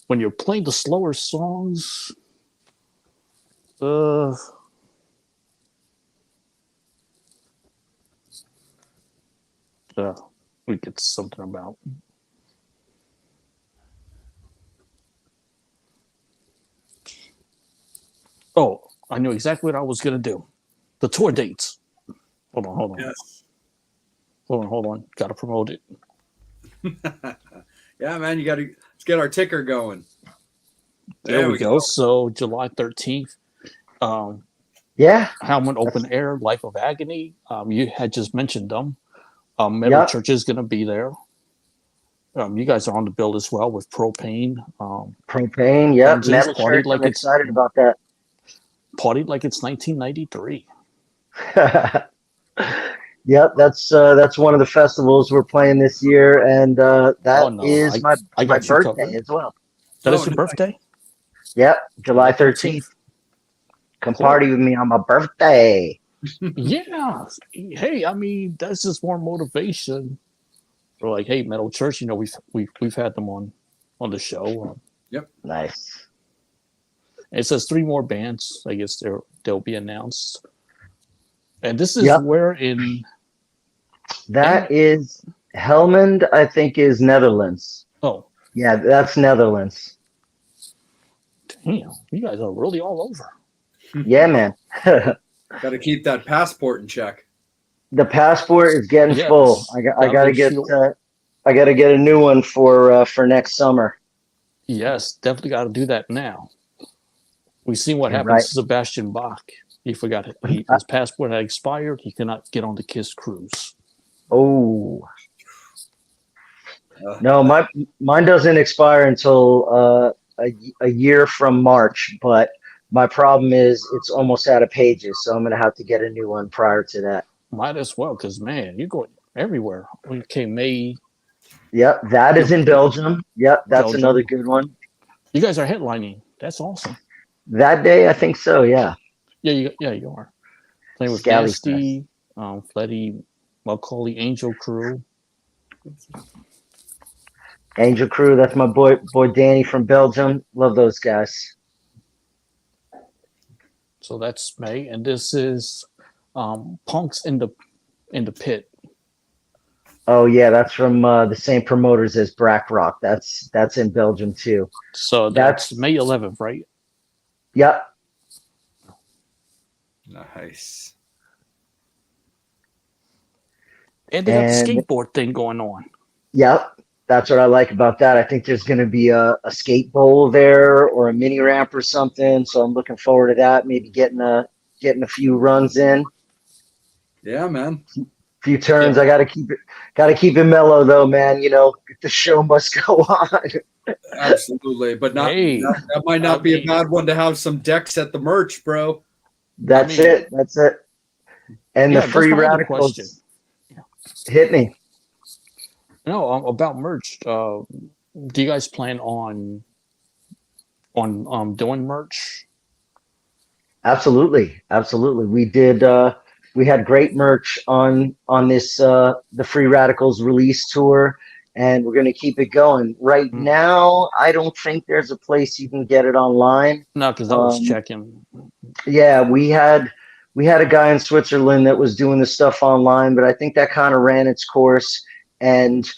When you're playing the slower songs, we get something about. Oh, I knew exactly what I was gonna do. The tour dates. Hold on. Yes. Hold on. Gotta promote it. Yeah, man, let's get our ticker going. There we go. So July 13th. Helmet Open Air, Life of Agony. You had just mentioned them. Metal Church is going to be there. You guys are on the bill as well with Propane. Propane, yeah. Metal Church, I'm excited about that. Party like it's 1993. Yep, that's one of the festivals we're playing this year, and is my birthday as well. That is your birthday? Yep, July 13th. Come party with me on my birthday. Yeah. Hey, I mean, that's just more motivation. We're like, hey, Metal Church, we've had them on the show. Nice. It says 3 more bands. I guess they'll be announced. And this is Yep. where in That is Helmond, I think, is Netherlands. oh Yeah, that's Netherlands. damn, you guys are really all over. Yeah, man. Got to keep that passport in check. The passport is getting Yes. full. I Gotta gotta make get sure- I gotta get a new one for next summer. Yes, definitely got to do that now. We seen what happened Right. to Sebastian Bach. He forgot his passport had expired. He could not get on the Kiss cruise. Oh no, mine doesn't expire until a year from March. But my problem is it's almost out of pages, so I'm gonna have to get a new one prior to that. Might as well, because man, you're going everywhere. Okay, May. Yep, that is in Belgium. Yep, that's Belgium. another good one. You guys are headlining. That's awesome. That day, I think so. Yeah. Yeah, you are playing with Scally Nasty, Fletty, Macaulay, Angel Crew. Angel Crew, that's my boy Danny from Belgium. Love those guys. So that's May, and this is Punks in the Pit. Oh yeah, that's from the same promoters as Brack Rock. That's in Belgium too. So that's May 11th, right? Yep. Nice. And they got And- the skateboard thing going on. Yep. That's what I like about that. I think there's going to be a skate bowl there or a mini ramp or something. So I'm looking forward to that. Maybe getting a few runs in, Yeah, man. few turns. Yeah. I got to keep it mellow though, man. You know, the show must go on. Absolutely. But not Hey, that might not I be mean- a bad one to have some decks at the merch, bro. That's mean- it. That's it. And Yeah, the that's free my other radicals. question. Hit me. No, about merch. Do you guys plan on doing merch? Absolutely. We did we had great merch on this the Free Radicals release tour, and we're going to keep it going. Right Mm. now, I don't think there's a place you can get it online. No, because I was Um, checking. Yeah, we had a guy in Switzerland that was doing the stuff online, but I think that kind of ran its course, and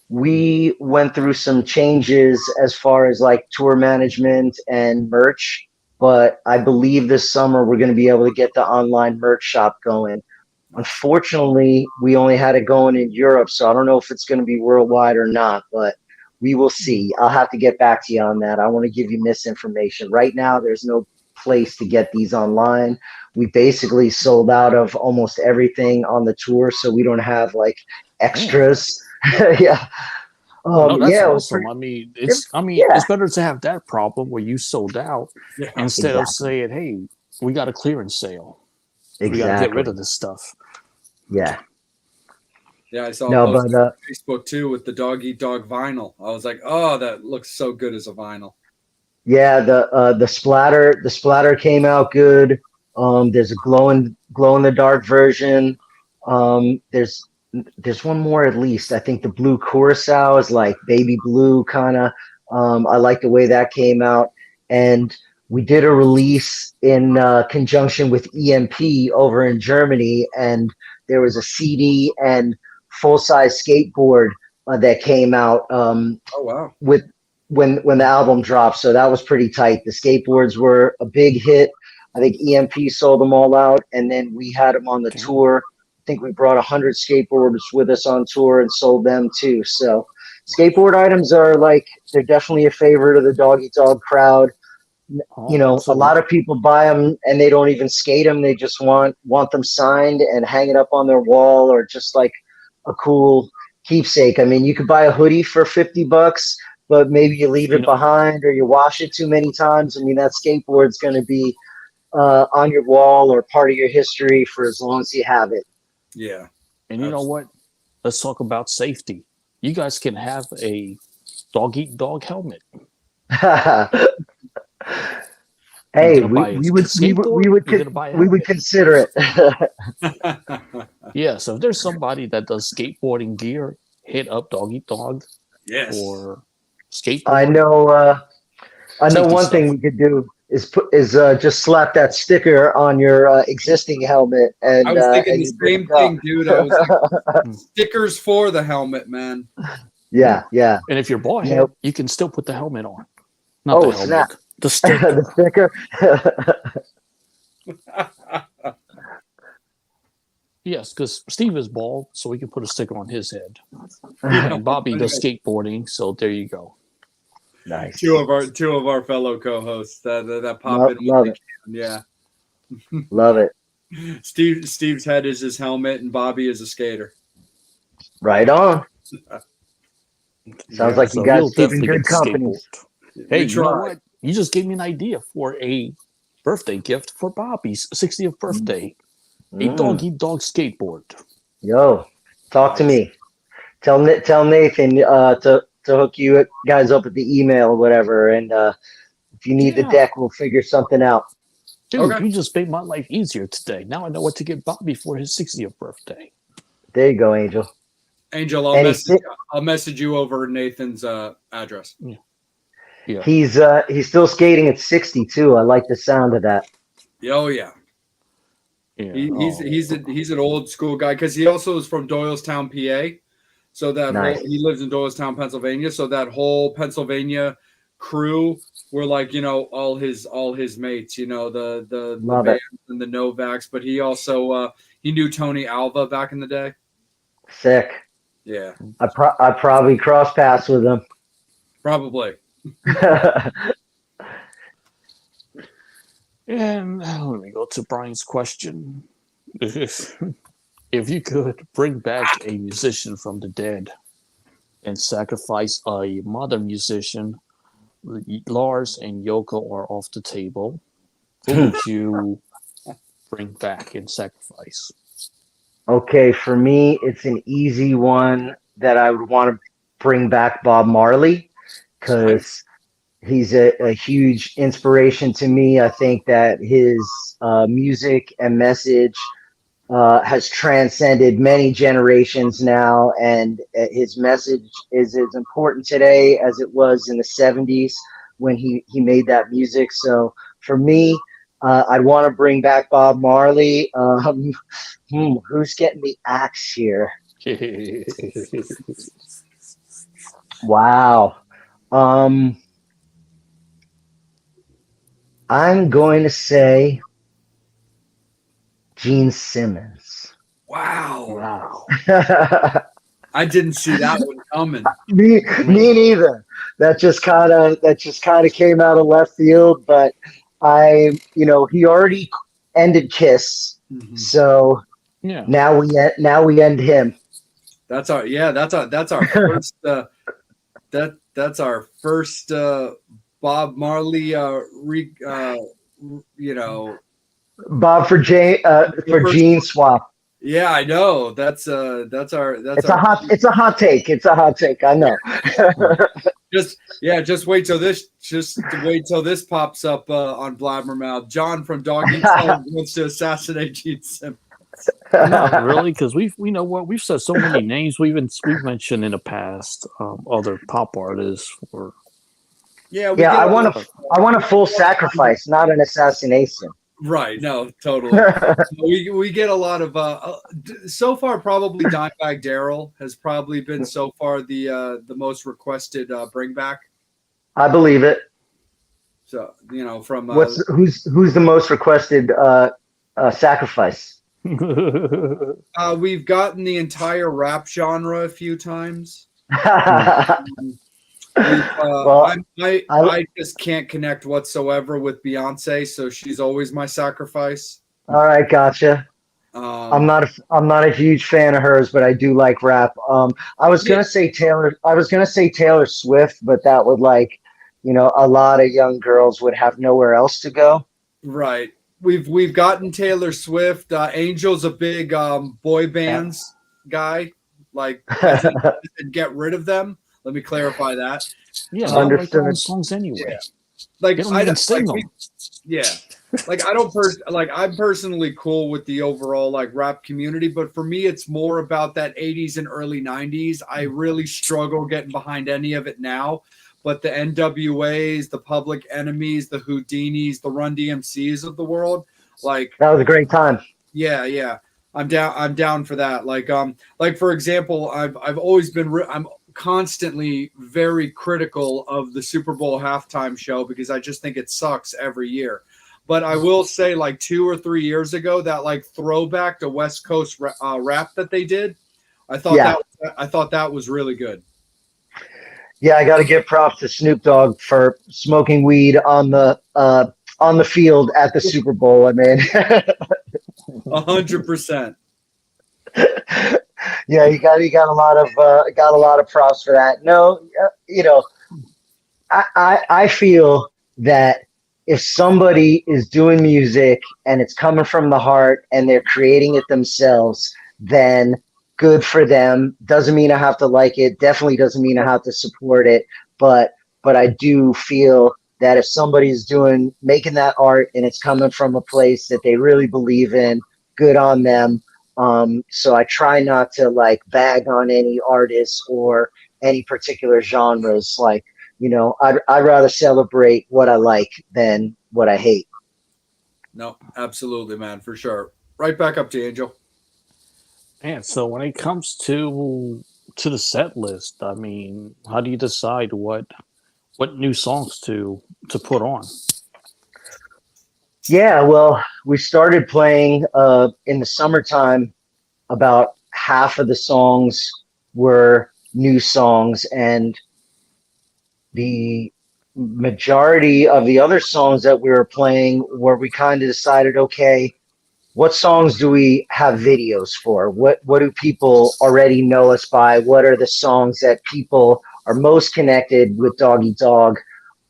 we went through some changes as far as like tour management and merch. But I believe this summer we're going to be able to get the online merch shop going. Unfortunately, we only had it going in Europe, so I don't know if it's going to be worldwide or not, but we will see. I'll have to get back to you on that. I want to give you misinformation. Right now, there's no place to get these online. We basically sold out of almost everything on the tour, so we don't have like extras. Yeah. No, that's yeah, it was awesome. pretty- I mean, yeah. it's better to have that problem where you sold out Yeah. instead of Exactly. saying, "Hey, we got a clearance sale. We got to get exactly. rid of this stuff." Yeah. Yeah, I saw No, a post but on Facebook too with the Dog Eat Dog vinyl. I was like, oh, that looks so good as a vinyl. yeah, the splatter came out good. There's a glow in the dark version. There's one more at least. I think the blue curacao is like baby blue kind of. I like the way that came out, and we did a release in conjunction with EMP over in Germany, and there was a CD and full size skateboard that came out. Oh wow. With when the album dropped, so that was pretty tight. The skateboards were a big hit. I think EMP sold them all out, and then we had them on the Damn. tour. I think we brought 100 skateboarders with us on tour and sold them too. So skateboard items are like, they're definitely a favorite of the Dog Eat Dog crowd. Oh, You know, absolutely. a lot of people buy them and they don't even skate them. They just want them signed and hang it up on their wall, or just like a cool keepsake. I mean, you could buy a hoodie for $50, but maybe you leave it behind or you wash it too many times. I mean, that skateboard's going to be on your wall or part of your history for as long as you have it. Yeah. And you know what? Let's talk about safety. You guys can have a Dog Eat Dog helmet. Hey, gonna buy a we would skateboard? You're gonna buy a we would helmet? consider it. Yeah, so if there's somebody that does skateboarding gear, hit up Dog Eat Dog Yes. or skateboard. I know Safety one stuff. thing we could do is just slap that sticker on your existing helmet, and I was thinking and the you're good to same go. thing, dude. I was like, stickers for the helmet, man. Yeah, yeah. And if you're bald head, Yep. you can still put the helmet on. Not Oh, the helmet. snap. The sticker. The sticker. Yes, because Steve is bald, so we can put a sticker on his head. And Bobby does skateboarding, so there you go. Nice. Two of our fellow co-hosts that pop Love, in. love when it. they can. Yeah. Love it. Steve's head is his helmet, and Bobby is a skater. Right on. Sounds like So you guys you'll keeping definitely good get the company. skateboard. Hey, We you know try. what? You just gave me an idea for a birthday gift for Bobby's 60th birthday. A Dog Eat Dog skateboard. Yo, talk to me. Tell Nathan to hook you guys up with the email or whatever, and if you need the Yeah. deck, we'll figure something out. Dude, Okay. you just made my life easier today. Now I know what to get Bobby for his 60th birthday. There you go, Angel. Angel, I'll message you over Nathan's address. Yeah. He's still skating at 62. I like the sound of that. Oh yeah. Yeah. He's an old school guy because he also is from Doylestown, PA. So that Nice. he lives in Doylestown, Pennsylvania. So that whole Pennsylvania crew were like, all his mates, the Love Vans it. and the Novaks. But he also he knew Tony Alva back in the day. Sick. Yeah, I probably cross paths with him. probably. And let me go to Brian's question. If you could bring back a musician from the dead and sacrifice a modern musician, Lars and Yoko are off the table. Who would you bring back and sacrifice? Okay, for me, it's an easy one that I would want to bring back Bob Marley because he's a huge inspiration to me. I think that his music and message has transcended many generations now, and his message is as important today as it was in the 70s when he made that music. So for me, I'd want to bring back Bob Marley. Who's getting the axe here? Wow. I'm going to say Gene Simmons. Wow. me I didn't see that one coming. neither. That just kind of came out of left field, but he already ended Kiss. Mhm. So Yeah. now we end him. That's our first that's our first Bob Marley Bob for Gene swap. yeah, I know. It's a hot take. It's a hot take. I know. just wait till this pops up on Blabbermouth. John from Dog Eat Dog wants to assassinate Gene Simmons. Not really, because we've said so many names. We've mentioned in the past other pop artists or I want a full sacrifice, not an assassination. right. No, totally. we get a lot of so far. Probably Dimebag Darrell has probably been so far the most requested bring back. I believe it. So from who's the most requested sacrifice? we've gotten the entire rap genre a few times. I just can't connect whatsoever with Beyonce, so she's always my sacrifice. All right, gotcha. I'm not a huge fan of hers, but I do like rap. I was gonna say Taylor Swift, but that would a lot of young girls would have nowhere else to go. Right. We've gotten Taylor Swift. Angel's a big boy bands guy. Like, get rid of them. Let me clarify that. yeah, Understood. like songs anyway. like They don't even sing like, them. yeah. Like I'm personally cool with the overall like rap community, but for me it's more about that 80s and early 90s. I really struggle getting behind any of it now. But the NWAs, the Public Enemies, the Houdinis, the Run DMCs of the world, like That was a great time. yeah. I'm down for that. Like for example, I've always been I'm constantly very critical of the Super Bowl halftime show because I just think it sucks every year. But I will say, like 2 or 3 years ago, that like throwback to West Coast rap that they did, Yeah. I thought that was really good. Yeah, I got to give props to Snoop Dogg for smoking weed on the field at the Super Bowl. I mean, 100%. yeah, you got a lot of props for that. No, you know, I feel that if somebody is doing music and it's coming from the heart and they're creating it themselves, then good for them. Doesn't mean I have to like it. Definitely doesn't mean I have to support it. But I do feel that if somebody's making that art and it's coming from a place that they really believe in, good on them. So I try not to like bag on any artists or any particular genres. Like, you know, I'd rather celebrate what I like than what I hate. No, absolutely, man, for sure. Right back up to Angel. And so when it comes to the set list, I mean, how do you decide what new songs to put on? Yeah, well, we started playing in the summertime. About half of the songs were new songs, and the majority of the other songs that we were playing where we kind of decided, okay, what songs do we have videos for? What do people already know us by? What are the songs that people are most connected with Doggy Dog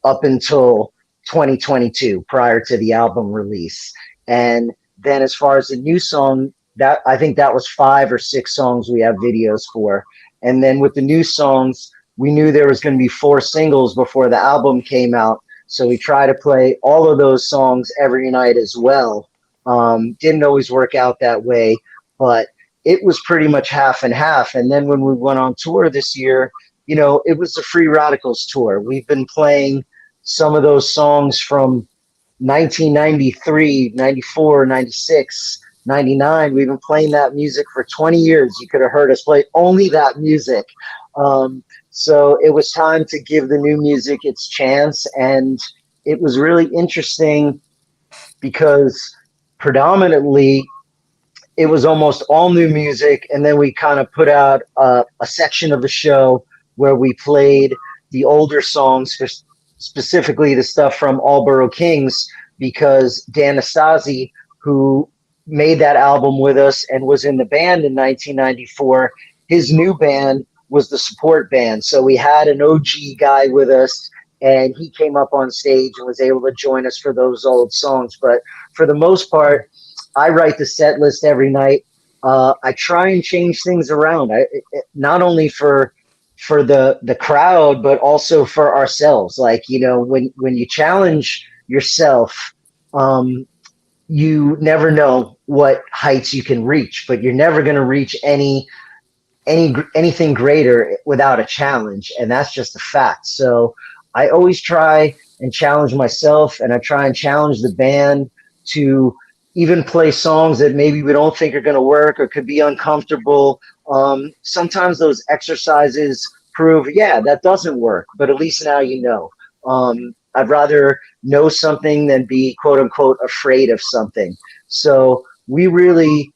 up until 2022, prior to the album release? And then as far as the new song, that I think that was 5 or 6 songs we have videos for. And then with the new songs, we knew there was going to be 4 singles before the album came out. So we try to play all of those songs every night as well. Didn't always work out that way, but it was pretty much half and half. And then when we went on tour this year, you know, it was the Free Radicals tour. We've been playing some of those songs from 1993, 94, 96, 99. We've been playing that music for 20 years. You could have heard us play only that music. So it was time to give the new music its chance. And it was really interesting because predominantly it was almost all new music. And then we kind of put out a section of the show where we played the older songs, specifically the stuff from Allboro Kings, because Dan Nastasi, who made that album with us and was in the band in 1994, his new band was the support band. So we had an OG guy with us, and he came up on stage and was able to join us for those old songs. But for the most part, I write the set list every night. I try and change things around, not only for the crowd, but also for ourselves. Like, you know, when you challenge yourself, you never know what heights you can reach, but you're never going to reach anything greater without a challenge. And that's just a fact. So I always try and challenge myself, and I try and challenge the band to even play songs that maybe we don't think are going to work or could be uncomfortable. Sometimes those exercises prove, yeah, that doesn't work, but at least now you know. I'd rather know something than be quote unquote afraid of something. So we really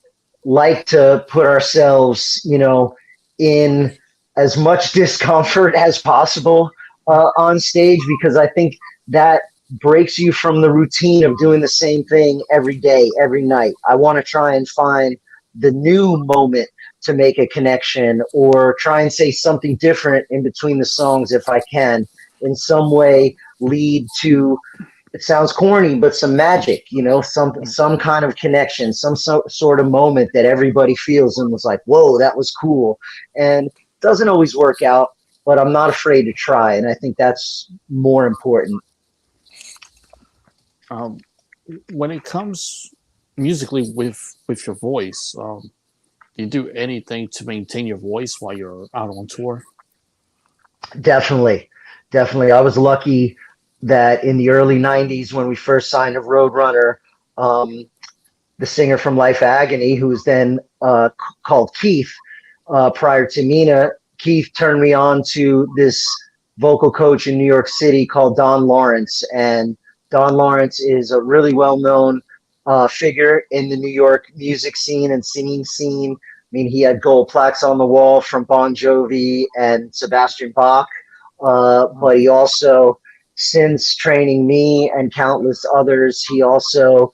like to put ourselves, you know, in as much discomfort as possible on stage, because I think that breaks you from the routine of doing the same thing every day, every night. I want to try and find the new moment to make a connection, or try and say something different in between the songs if I can, in some way lead to, it sounds corny, but some magic, you know, some kind of connection, some sort of moment that everybody feels and was like, whoa, that was cool. And it doesn't always work out, but I'm not afraid to try. And I think that's more important. Um, when it comes musically with your voice, do you do anything to maintain your voice while you're out on tour? Definitely, definitely. I was lucky that in the early '90s, when we first signed of Roadrunner, um, the singer from Life Agony, who was then called Keith, prior to Mina, Keith turned me on to this vocal coach in New York City called Don Lawrence. And Don Lawrence is a really well known figure in the New York music scene and singing scene. I mean, he had gold plaques on the wall from Bon Jovi and Sebastian Bach. But he also, since training me and countless others, he also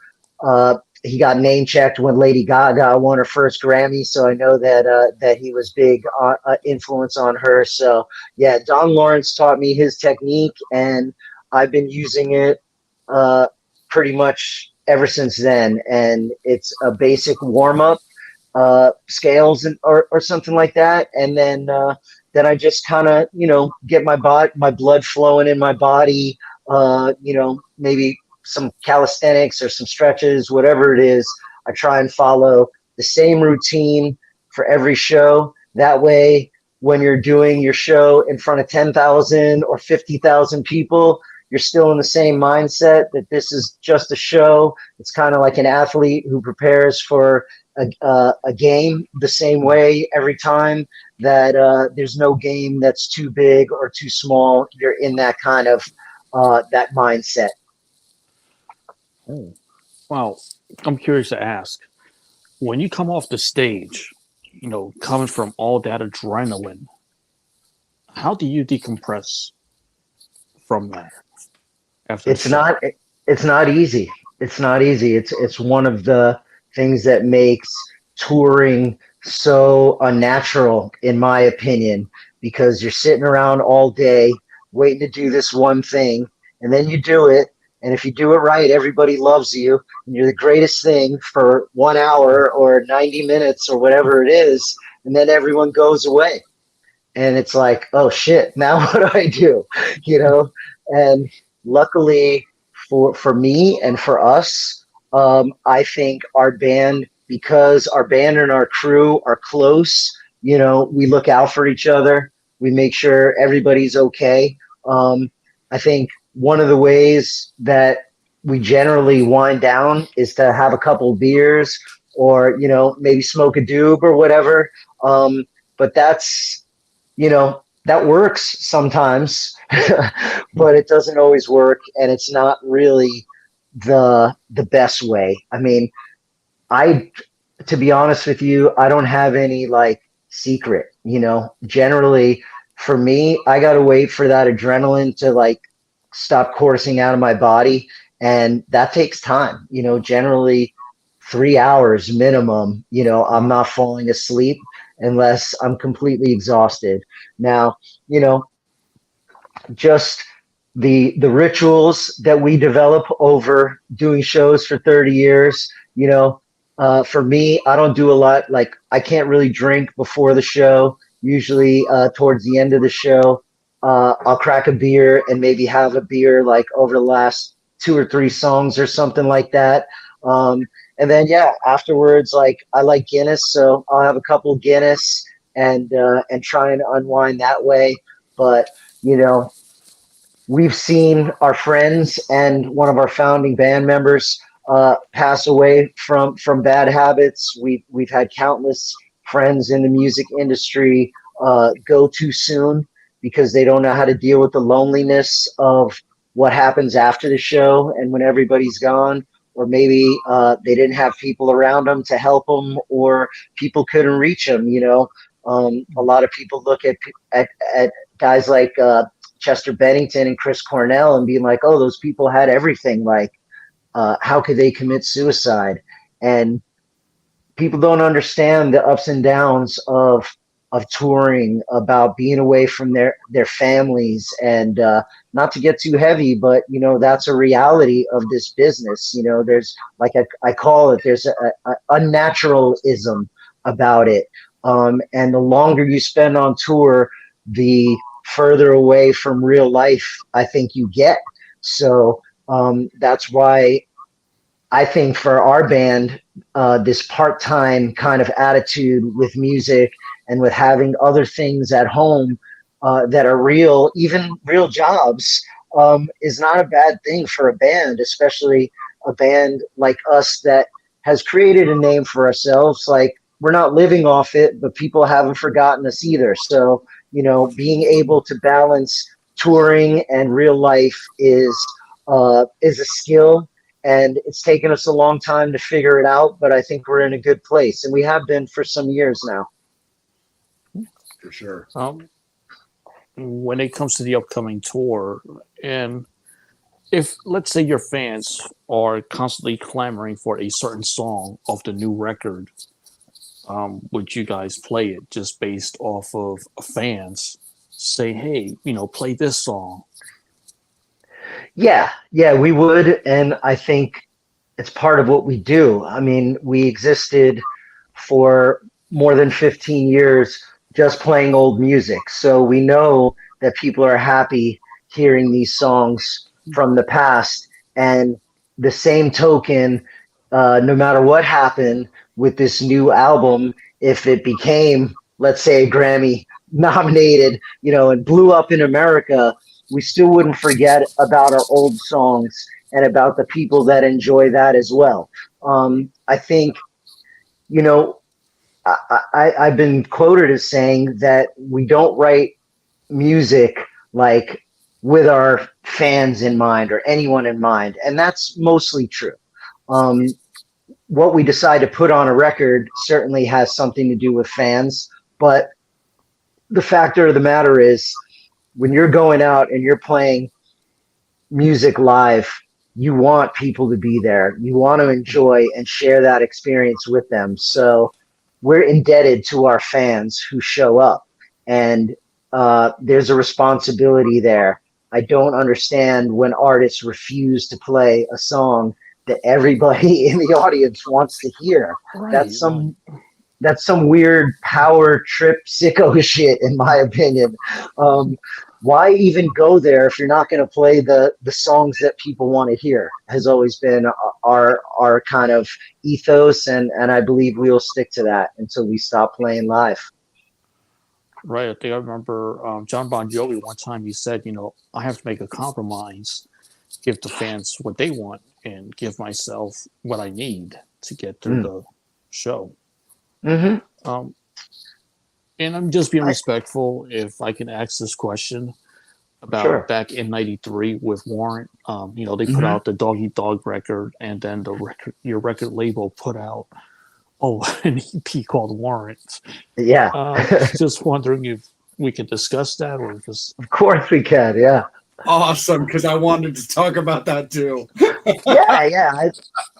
he got name checked when Lady Gaga won her first Grammy, so I know that he was big influence on her. So yeah, Don Lawrence taught me his technique, and I've been using it pretty much ever since then. And it's a basic warm up, scales or something like that, and then I just kind of get my blood flowing in my body. Maybe some calisthenics or some stretches, whatever it is. I try and follow the same routine for every show. That way, when you're doing your show in front of 10,000 or 50,000 people, you're still in the same mindset that this is just a show. It's kind of like an athlete who prepares for a game the same way every time. That there's no game that's too big or too small. You're in that kind of that mindset. Oh, well, I'm curious to ask, when you come off the stage, coming from all that adrenaline, how do you decompress from that after It's not easy. It's not easy. It's one of the things that makes touring so unnatural, in my opinion, because you're sitting around all day waiting to do this one thing, and then you do it. And if you do it right, everybody loves you, and you're the greatest thing for 1 hour or 90 minutes or whatever it is. And then everyone goes away. And it's like, oh shit, now what do I do? And luckily for me and for us, I think our band, because our band and our crew are close, we look out for each other. We make sure everybody's okay. I think one of the ways that we generally wind down is to have a couple of beers or, maybe smoke a doob or whatever. But that's, that works sometimes, but it doesn't always work. And it's not really the best way. I mean, to be honest with you, I don't have any like secret, generally for me, I got to wait for that adrenaline to like stop coursing out of my body. And that takes time, generally 3 hours minimum. I'm not falling asleep unless I'm completely exhausted. Now, just the rituals that we develop over doing shows for 30 years, for me, I don't do a lot. Like I can't really drink before the show. Usually towards the end of the show, I'll crack a beer and maybe have a beer like over the last 2 or 3 songs or something like that. And then, yeah, afterwards, like I like Guinness, so I'll have a couple of Guinness and try and unwind that way. But, we've seen our friends and one of our founding band members pass away from bad habits. We've had countless friends in the music industry go too soon because they don't know how to deal with the loneliness of what happens after the show and when everybody's gone, or maybe they didn't have people around them to help them, or people couldn't reach them. A lot of people look at guys like Chester Bennington and Chris Cornell and being like, oh, those people had everything. Like, how could they commit suicide? And people don't understand the ups and downs of touring, about being away from their families, and not to get too heavy, but that's a reality of this business. There's like I call it, there's a unnaturalism about it, and the longer you spend on tour, the further away from real life I think you get. So That's why I think for our band, this part-time kind of attitude with music and with having other things at home that are real, even real jobs, is not a bad thing for a band, especially a band like us that has created a name for ourselves. Like, we're not living off it, but people haven't forgotten us either. So, being able to balance touring and real life is a skill, and it's taken us a long time to figure it out, but I think we're in a good place, and we have been for some years now. For sure. When it comes to the upcoming tour, and if let's say your fans are constantly clamoring for a certain song of the new record, would you guys play it just based off of fans say, hey, play this song? Yeah, we would, and I think it's part of what we do. I mean, we existed for more than 15 years just playing old music, so we know that people are happy hearing these songs from the past. And the same token, no matter what happened with this new album, if it became, let's say, Grammy nominated, and blew up in America, we still wouldn't forget about our old songs and about the people that enjoy that as well. I think, I've been quoted as saying that we don't write music like with our fans in mind or anyone in mind, and that's mostly true. What we decide to put on a record certainly has something to do with fans, but the factor of the matter is, when you're going out and you're playing music live, you want people to be there. You want to enjoy and share that experience with them. So we're indebted to our fans who show up, and there's a responsibility there. I don't understand when artists refuse to play a song that everybody in the audience wants to hear. Right, that's some weird power trip sicko shit, in my opinion. Why even go there if you're not going to play the songs that people want to hear? Has always been our kind of ethos, and I believe we will stick to that until we stop playing live. Right. I think I remember John Bon Jovi one time, he said, I have to make a compromise, give the fans what they want and give myself what I need to get through the show. Mm-hmm. And I'm just being respectful if I can ask this question about back in '93 with Warrant. They put out the Dog Eat Dog record, and then your record label put out an EP called Warrant. Yeah. Just wondering if we could discuss that, or just. Of course we can. Yeah. Awesome, because I wanted to talk about that too. Yeah.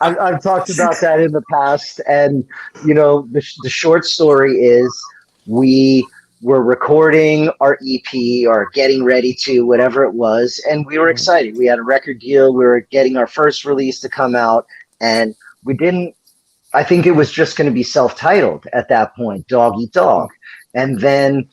I've talked about that in the past, and the short story is, we were recording our EP or getting ready to, whatever it was, and we were excited. We had a record deal. We were getting our first release to come out, and I think it was just going to be self-titled at that point, Dog Eat Dog. And then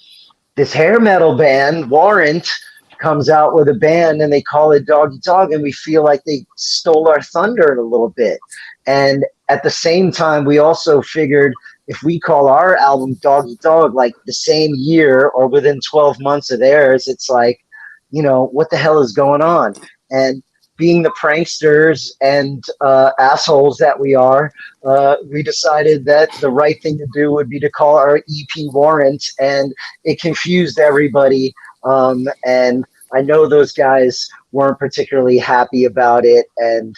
this hair metal band, Warrant, comes out with a band and they call it Dog Eat Dog, and we feel like they stole our thunder a little bit. And at the same time, we also figured, if we call our album Dog Eat Dog like the same year or within 12 months of theirs, it's like, what the hell is going on? And being the pranksters and assholes that we are, we decided that the right thing to do would be to call our EP Warrant, and it confused everybody. And I know those guys weren't particularly happy about it, and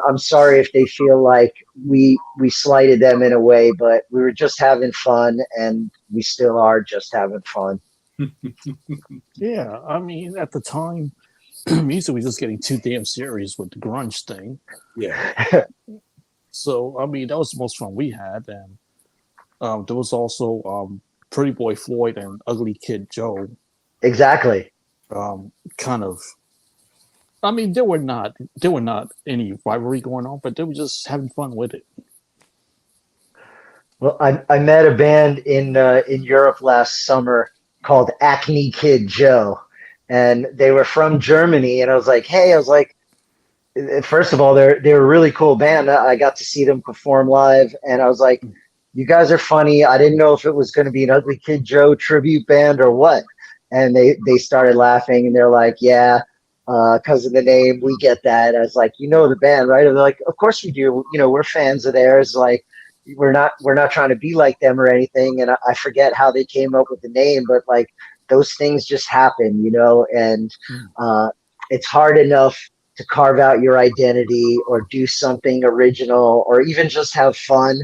I'm sorry if they feel like we slighted them in a way, but we were just having fun, and we still are just having fun. Yeah, I mean, at the time, music was just getting too damn serious with the grunge thing. Yeah. So, I mean, that was the most fun we had. And there was also Pretty Boy Floyd and Ugly Kid Joe. Exactly. Kind of. I mean, there were not any rivalry going on, but they were just having fun with it. Well, I met a band in Europe last summer called Acne Kid Joe, and they were from Germany. And I was like, hey, first of all, they're a really cool band. I got to see them perform live, and I was like, you guys are funny. I didn't know if it was going to be an Ugly Kid Joe tribute band or what. And they started laughing, and they're like, yeah, because of the name, we get that. I was like, you know the band, right? And they're like, of course we do. You know, we're fans of theirs. Like, we're not trying to be like them or anything. And I forget how they came up with the name, but like those things just happen, you know. And it's hard enough to carve out your identity or do something original or even just have fun.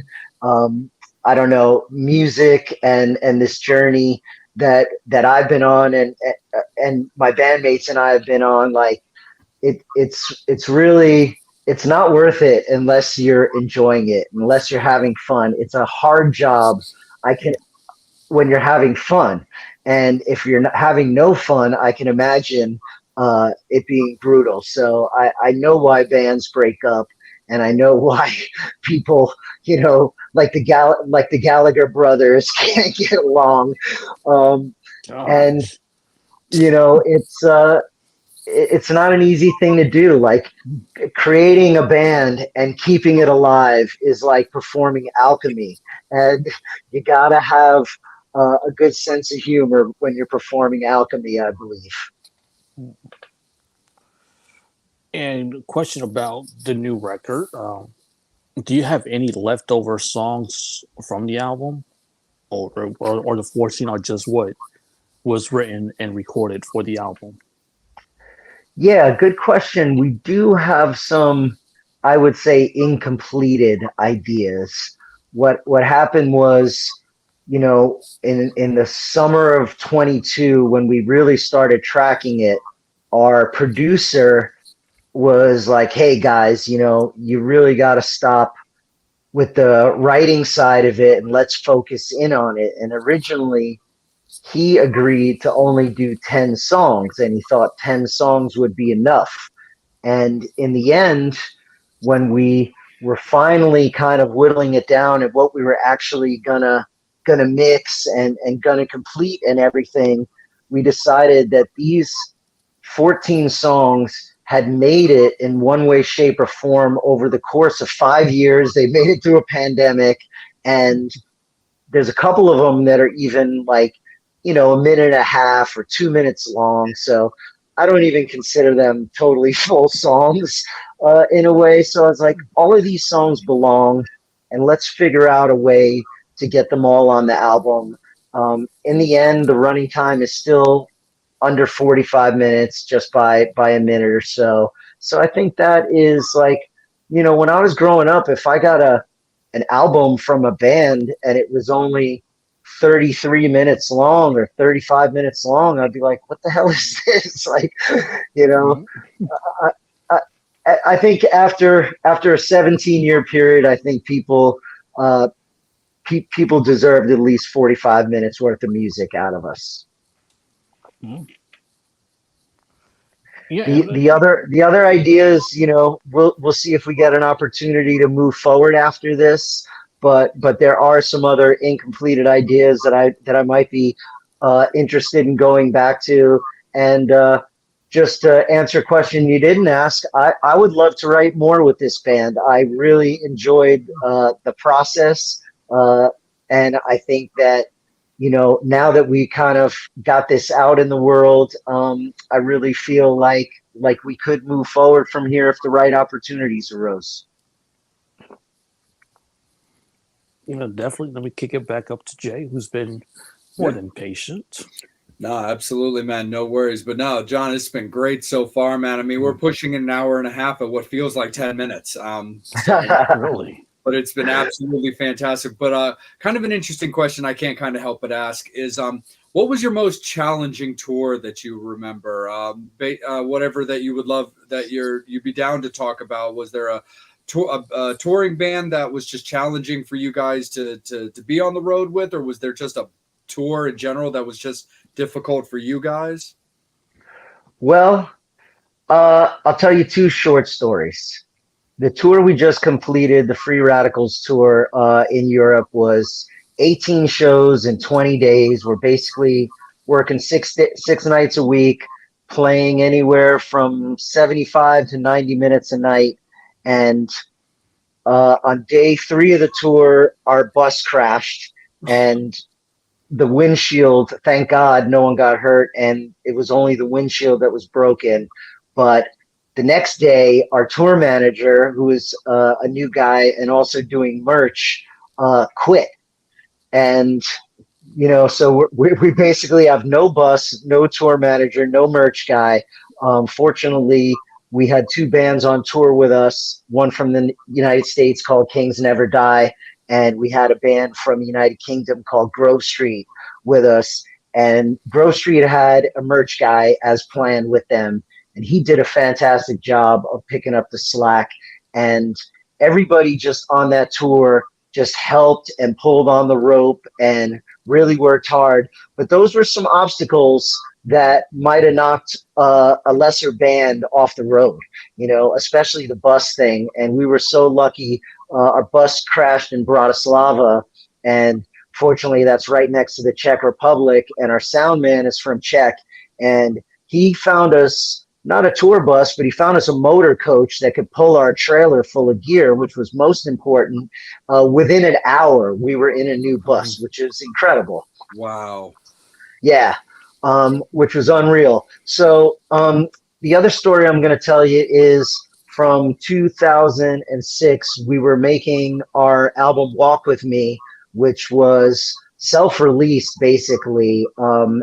I don't know, music and this journey that I've been on and my bandmates and I have been on, like it's really, it's not worth it unless you're enjoying it, unless you're having fun. It's a hard job. When you're having fun, and if you're not having no fun, I can imagine it being brutal. So I know why bands break up, and I know why people, you know, like the Gallagher brothers can't get along. And you know, it's not an easy thing to do. Like creating a band and keeping it alive is like performing alchemy, and you gotta have a good sense of humor when you're performing alchemy, I believe. And question about the new record. Do you have any leftover songs from the album? Or the 14 are just what was written and recorded for the album? Yeah, good question. We do have some, I would say, incompleted ideas. What happened was, you know, in the summer of 22, when we really started tracking it, our producer was like, hey guys, you know, you really got to stop with the writing side of it and let's focus in on it. And originally he agreed to only do 10 songs, and he thought 10 songs would be enough. And in the end, when we were finally kind of whittling it down at what we were actually gonna mix and gonna complete and everything, we decided that these 14 songs had made it in one way, shape, or form over the course of 5 years. They made it through a pandemic, and there's a couple of them that are even like, you know, a minute and a half or 2 minutes long. So I don't even consider them totally full songs in a way. So I was like, all of these songs belong, and let's figure out a way to get them all on the album. In the end, the running time is still under 45 minutes, just by a minute or so. So I think that is like, you know, when I was growing up, if I got an album from a band and it was only 33 minutes long or 35 minutes long, I'd be like, what the hell is this? Like, you know, I think after a 17-year period, I think people deserved at least 45 minutes worth of music out of us. Yeah. The other ideas, you know, we'll see if we get an opportunity to move forward after this. But there are some other incompleted ideas that I might be interested in going back to. And just to answer a question you didn't ask, I would love to write more with this band. I really enjoyed the process, and I think that, you know, now that we kind of got this out in the world, I really feel like we could move forward from here if the right opportunities arose. You know, definitely. Let me kick it back up to Jay, who's been more than patient. No, absolutely, man. No worries. But no, John, it's been great so far, man. I mean, we're pushing an hour and a half at what feels like 10 minutes. Really? But it's been absolutely fantastic. But kind of an interesting question I can't kind of help but ask is, what was your most challenging tour that you remember? Whatever that you would love that you'd be down to talk about. Was there a touring band that was just challenging for you guys to be on the road with, or was there just a tour in general that was just difficult for you guys? Well, I'll tell you two short stories. The tour we just completed, the Free Radicals tour in Europe, was 18 shows in 20 days. We're basically working six nights a week, playing anywhere from 75 to 90 minutes a night. And on day 3 of the tour, our bus crashed, and the windshield, thank God no one got hurt, and it was only the windshield that was broken. But the next day, our tour manager, who was a new guy and also doing merch, quit. And, so we basically have no bus, no tour manager, no merch guy. Fortunately, we had 2 bands on tour with us, one from the United States called Kings Never Die, and we had a band from the United Kingdom called Grove Street with us. And Grove Street had a merch guy as planned with them, and he did a fantastic job of picking up the slack. And everybody just on that tour just helped and pulled on the rope and really worked hard. But those were some obstacles that might have knocked a lesser band off the road, especially the bus thing. And we were so lucky. Our bus crashed in Bratislava, and fortunately that's right next to the Czech Republic, and our sound man is from Czech, and he found us not a tour bus, but he found us a motor coach that could pull our trailer full of gear, which was most important. Within an hour, we were in a new bus, which is incredible. Wow. Yeah, which was unreal. So the other story I'm going to tell you is from 2006, we were making our album Walk With Me, which was self-released basically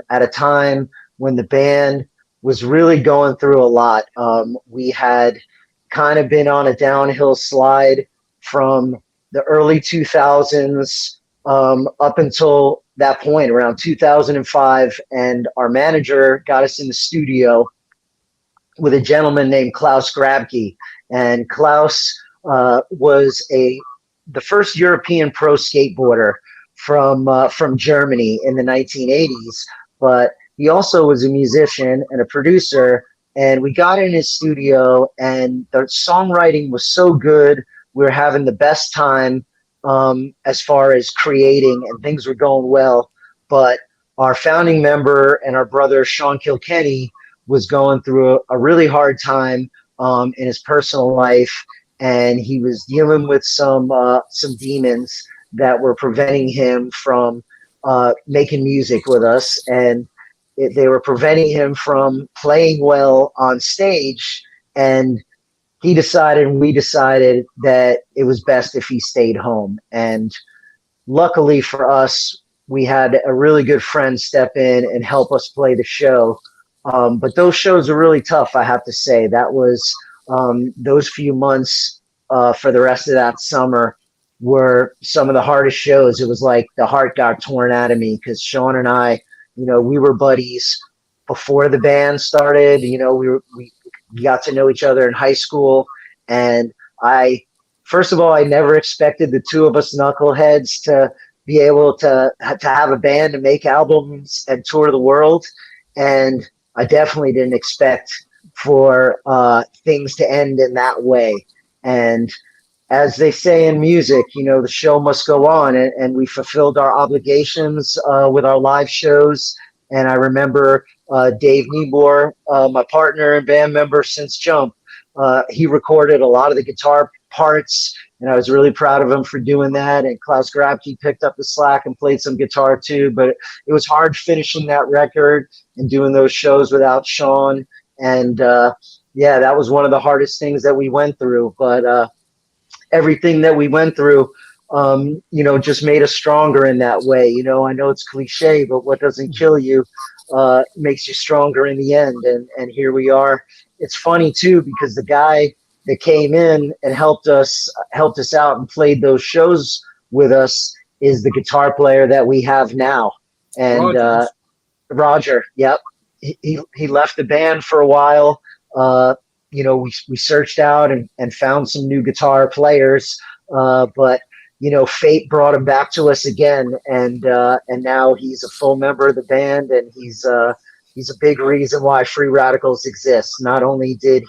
at a time when the band was really going through a lot. We had kind of been on a downhill slide from the early 2000s up until that point, around 2005, and our manager got us in the studio with a gentleman named Klaus Grabke. And Klaus was the first European pro skateboarder from Germany in the 1980s, but he also was a musician and a producer, and we got in his studio, and the songwriting was so good. We were having the best time as far as creating, and things were going well. But our founding member and our brother, Sean Kilkenny, was going through a really hard time in his personal life, and he was dealing with some demons that were preventing him from making music with us, and they were preventing him from playing well on stage. And we decided that it was best if he stayed home. And luckily for us, we had a really good friend step in and help us play the show. But those shows are really tough, I have to say. That was those few months for the rest of that summer were some of the hardest shows. It was like the heart got torn out of me, because Sean and I, we were buddies before the band started. We got to know each other in high school, and first of all, I never expected the two of us knuckleheads to be able to have a band and make albums and tour the world. And I definitely didn't expect for things to end in that way. And as they say in music, the show must go on, and we fulfilled our obligations with our live shows. And I remember Dave Niebuhr, my partner and band member since Jump, he recorded a lot of the guitar parts, and I was really proud of him for doing that. And Klaus Grabke picked up the slack and played some guitar too, but it was hard finishing that record and doing those shows without Sean. And that was one of the hardest things that we went through. But everything that we went through, just made us stronger in that way. I know it's cliche, but what doesn't kill you makes you stronger in the end. And here we are. It's funny too, because the guy that came in and helped us out and played those shows with us is the guitar player that we have now. And Roger, yep. He left the band for a while. We searched out and found some new guitar players, but fate brought him back to us again, and now he's a full member of the band, and he's a big reason why Free Radicals exists. Not only did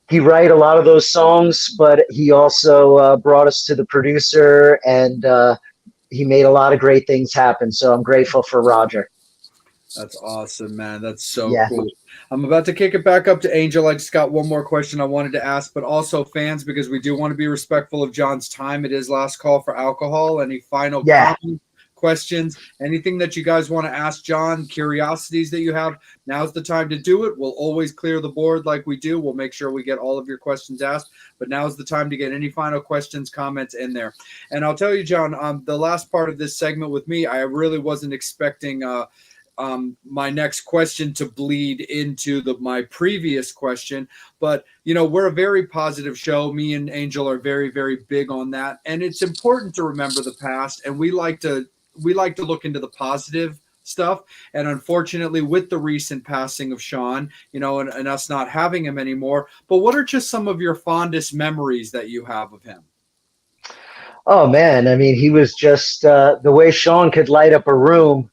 he write a lot of those songs, but he also brought us to the producer, and he made a lot of great things happen. So I'm grateful for Roger. That's awesome, man. That's so Yeah. cool. I'm about to kick it back up to Angel. I just got one more question I wanted to ask, but also fans, because we do want to be respectful of John's time. It is last call for alcohol. Any final Yeah. comments, questions, anything that you guys want to ask John, curiosities that you have? Now's the time to do it. We'll always clear the board like we do. We'll make sure we get all of your questions asked, but now's the time to get any final questions, comments in there. And I'll tell you, John, the last part of this segment with me, I really wasn't expecting my next question to bleed into my previous question, but we're a very positive show. Me and Angel are very, very big on that, and it's important to remember the past, and we like to look into the positive stuff. And unfortunately, with the recent passing of Sean, and us not having him anymore, but what are just some of your fondest memories that you have of him? Oh man, I mean, he was just the way Sean could light up a room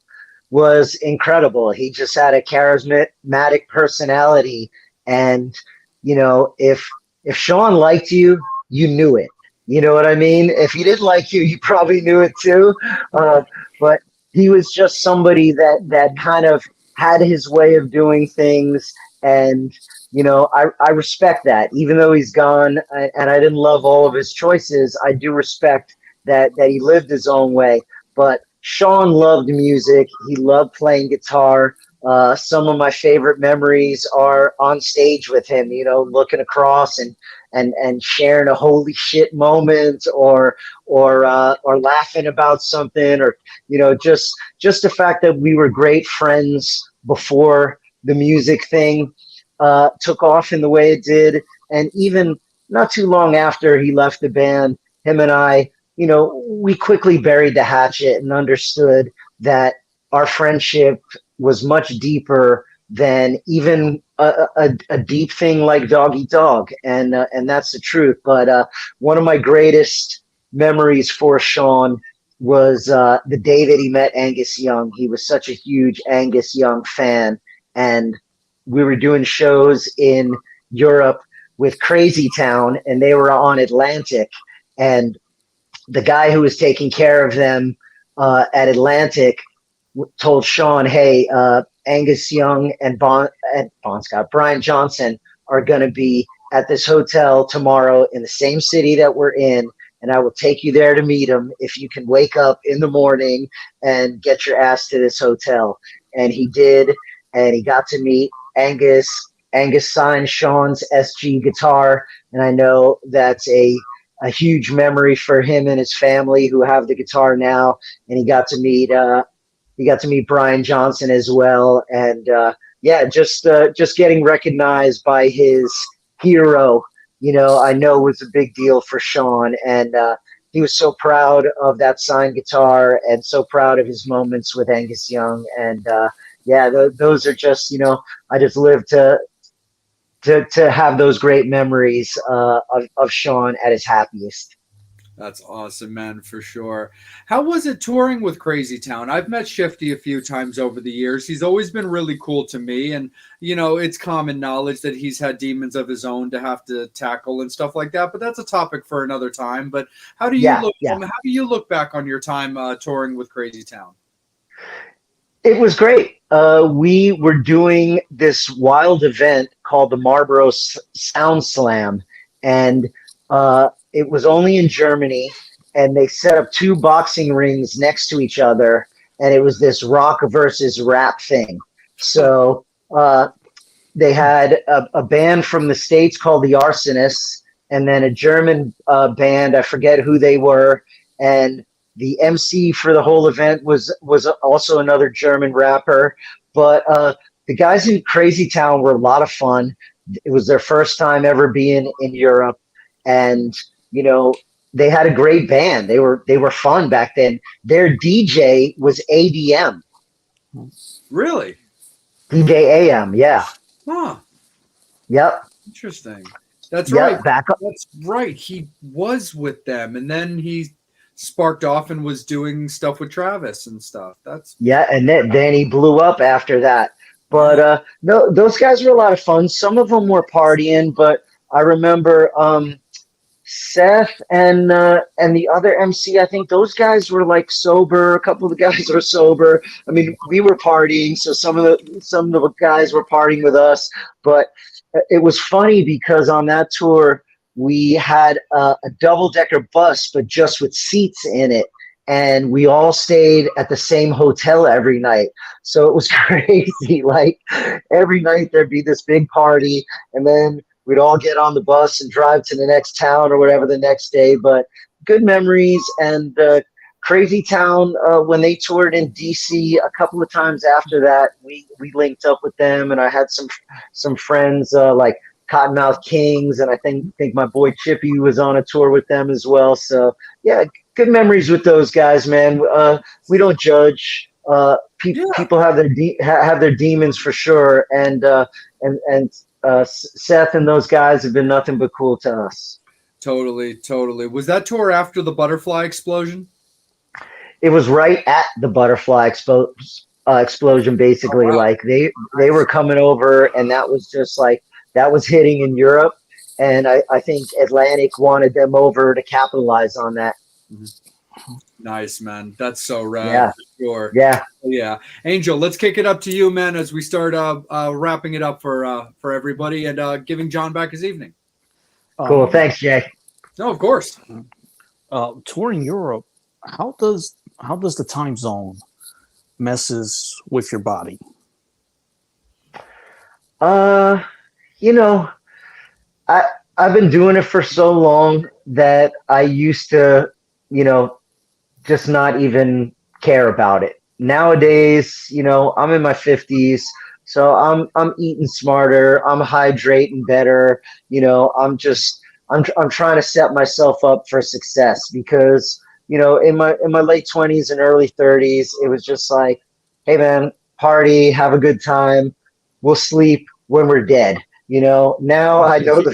was incredible. He just had a charismatic personality, and if Sean liked you, you knew it. You know what I mean? If he didn't like you, you probably knew it too. But he was just somebody that kind of had his way of doing things, and I respect that. Even though he's gone, and I didn't love all of his choices, I do respect that he lived his own way. But Sean loved music. He loved playing guitar. Some of my favorite memories are on stage with him, looking across and sharing a holy shit moment, or laughing about something, or just the fact that we were great friends before the music thing took off in the way it did. And even not too long after he left the band, him and I, we quickly buried the hatchet and understood that our friendship was much deeper than even a deep thing like Dog Eat Dog. And that's the truth. But one of my greatest memories for Sean was the day that he met Angus Young. He was such a huge Angus Young fan. And we were doing shows in Europe with Crazy Town, and they were on Atlantic. And the guy who was taking care of them at Atlantic told Sean, "Hey, Angus Young and Brian Johnson are going to be at this hotel tomorrow in the same city that we're in, and I will take you there to meet them if you can wake up in the morning and get your ass to this hotel." And he did, and he got to meet Angus. Angus signed Sean's SG guitar, and I know that's a huge memory for him and his family who have the guitar now. And he got to meet Brian Johnson as well. And just getting recognized by his hero, I know was a big deal for Sean. And he was so proud of that signed guitar and so proud of his moments with Angus Young. And those are just, I just live to have those great memories of Sean at his happiest. That's awesome, man, for sure. How was it touring with Crazy Town? I've met Shifty a few times over the years. He's always been really cool to me. And, it's common knowledge that he's had demons of his own to have to tackle and stuff like that. But that's a topic for another time. But how do you look back on your time touring with Crazy Town? It was great. We were doing this wild event called the Marlboro Sound Slam, and it was only in Germany, and they set up 2 boxing rings next to each other, and it was this rock versus rap thing. So they had a band from the States called the Arsonists, and then a German band, I forget who they were, and the MC for the whole event was also another German rapper. But the guys in Crazy Town were a lot of fun. It was their first time ever being in Europe, and they had a great band. They were fun back then. Their DJ was ADM. Really? DJ AM, yeah. Huh. Yep. Interesting. That's right. Back up. That's right. He was with them, and then he sparked off and was doing stuff with Travis and stuff. And then he blew up after that. But no, those guys were a lot of fun. Some of them were partying, but I remember Seth and the other MC, I think those guys were like sober. A couple of the guys were sober. I mean, we were partying, so some of the guys were partying with us. But it was funny because on that tour we had a double-decker bus, but just with seats in it, and we all stayed at the same hotel every night. So it was crazy. Like every night there'd be this big party, and then we'd all get on the bus and drive to the next town or whatever the next day. But good memories. And Crazy Town, when they toured in DC a couple of times after that, we linked up with them, and I had some friends like Cottonmouth Kings, and I think my boy Chippy was on a tour with them as well. So yeah, good memories with those guys, man. We don't judge. People have their demons for sure, and Seth and those guys have been nothing but cool to us. Totally. Was that tour after the Butterfly explosion? It was right at the Butterfly explosion, basically. Oh, wow. Like they were coming over, and that was just like that was hitting in Europe, and I think Atlantic wanted them over to capitalize on that. Nice, man. That's so rad. Yeah. For sure. Yeah. Angel, let's kick it up to you, man, as we start wrapping it up for everybody and giving John back his evening. Cool. Thanks, Jay. No, of course. Touring Europe, how does the time zone messes with your body? I've been doing it for so long that I used to, just not even care about it. Nowadays, I'm in my 50s, so I'm eating smarter, I'm hydrating better, I'm trying to set myself up for success because, in my late 20s and early 30s, it was just like, hey man, party, have a good time, we'll sleep when we're dead. Now I know the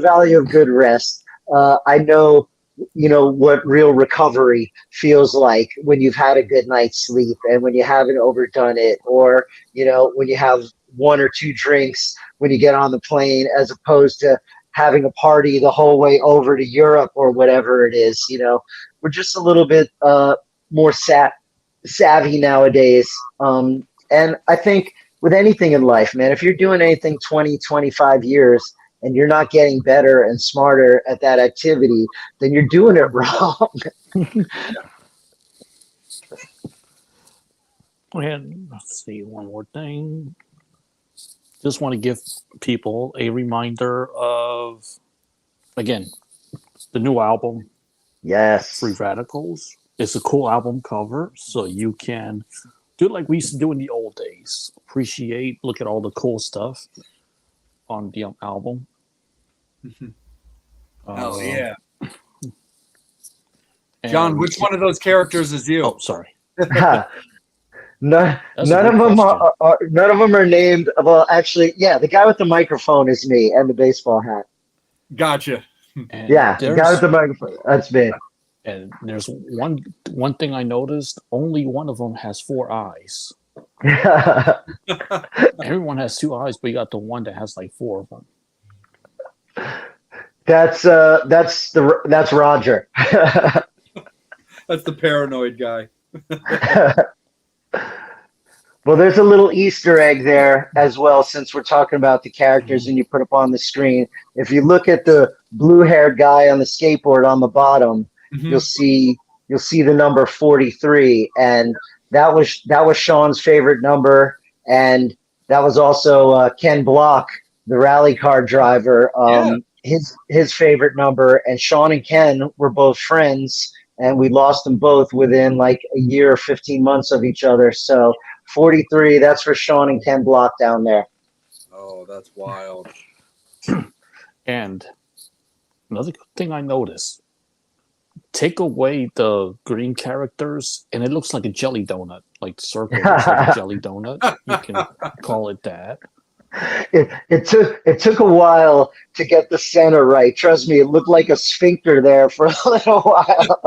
value of good rest. I know what real recovery feels like when you've had a good night's sleep and when you haven't overdone it, or when you have one or two drinks when you get on the plane, as opposed to having a party the whole way over to Europe or whatever it is. We're just a little bit more savvy nowadays, and I think with anything in life, man, if you're doing anything 20, 25 years and you're not getting better and smarter at that activity, then you're doing it wrong. And let's see, one more thing. Just want to give people a reminder of, again, the new album, Yes. Free Radicals. It's a cool album cover, so you can do it like we used to do in the old days. Appreciate, look at all the cool stuff on the album. Hell yeah. John, which one of those characters is you? Oh, sorry. None of them are named. Well, actually, yeah, the guy with the microphone is me, and the baseball hat. Gotcha. And yeah, the guy with the microphone, that's me. And there's one thing I noticed: only one of them has 4 eyes. Everyone has 2 eyes, but you got the one that has like 4 of them. That's Roger. That's the paranoid guy. Well, there's a little Easter egg there as well, since we're talking about the characters and you put up on the screen. If you look at the blue-haired guy on the skateboard on the bottom, you'll see the number 43, and that was Sean's favorite number, and that was also Ken Block, the rally car driver, his favorite number. And Sean and Ken were both friends, and we lost them both within like a year or 15 months of each other. So 43, that's for Sean and Ken Block down there. Oh, that's wild. And another thing I noticed, take away the green characters and it looks like a jelly donut, like the circle looks like a jelly donut. You can call it that. It took a while to get the center right. Trust me, it looked like a sphincter there for a little while.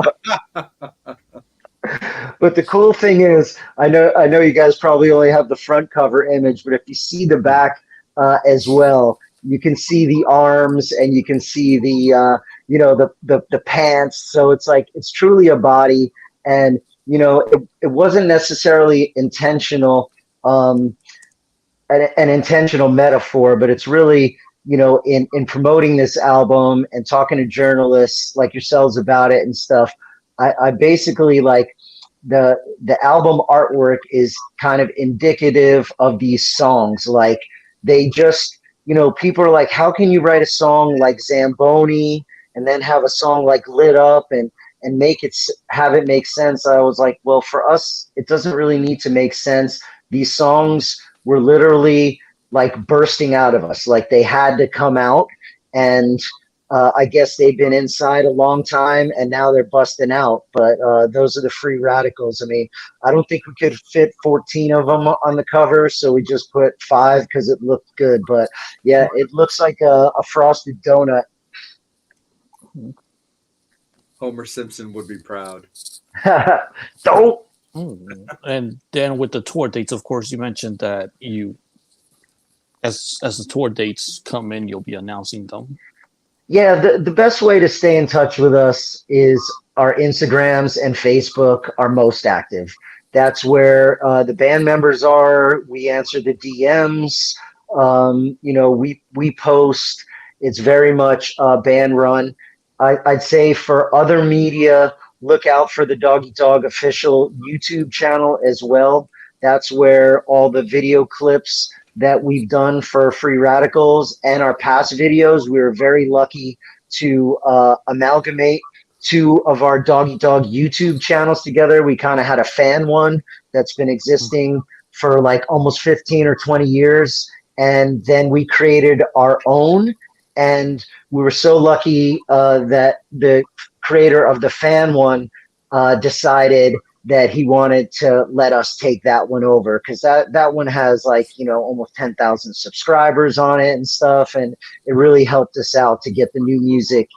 But the cool thing is, I know you guys probably only have the front cover image, but if you see the back as well, you can see the arms and you can see the the pants. So it's like it's truly a body, and it wasn't necessarily intentional, an intentional metaphor, but it's really in promoting this album and talking to journalists like yourselves about it and stuff. I basically like the album artwork is kind of indicative of these songs. Like they just, people are like, how can you write a song like Zamboni and then have a song like Lit Up and have it make sense? I was like, well, for us, it doesn't really need to make sense. These songs were literally like bursting out of us, like they had to come out. And I guess they've been inside a long time and now they're busting out. But those are the Free Radicals. I mean, I don't think we could fit 14 of them on the cover, so we just put 5 because it looked good. But yeah, it looks like a frosted donut. Homer Simpson would be proud. Don't. And then with the tour dates, of course, you mentioned that as the tour dates come in, you'll be announcing them. Yeah, the best way to stay in touch with us is our Instagrams and Facebook are most active. That's where the band members are. We answer the DMs. We post. It's very much band run. I'd say for other media, look out for the Doggy Dog official YouTube channel as well. That's where all the video clips that we've done for Free Radicals and our past videos, we were very lucky to amalgamate 2 of our Doggy Dog YouTube channels together. We kind of had a fan one that's been existing for like almost 15 or 20 years. And then we created our own. And we were so lucky that the creator of the fan one decided that he wanted to let us take that one over, because that one has like almost 10,000 subscribers on it and stuff, and it really helped us out to get the new music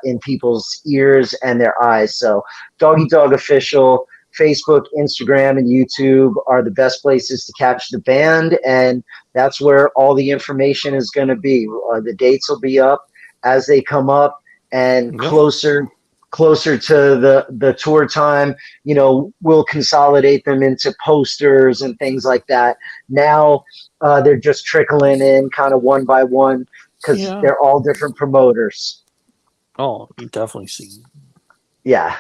in people's ears and their eyes. So Doggy Dog Official, Facebook, Instagram, and YouTube are the best places to catch the band, and that's where all the information is going to be. The dates will be up as they come up, and closer to the tour time, we'll consolidate them into posters and things like that. Now they're just trickling in kind of one by one because they're all different promoters. Oh, you definitely see. Yeah.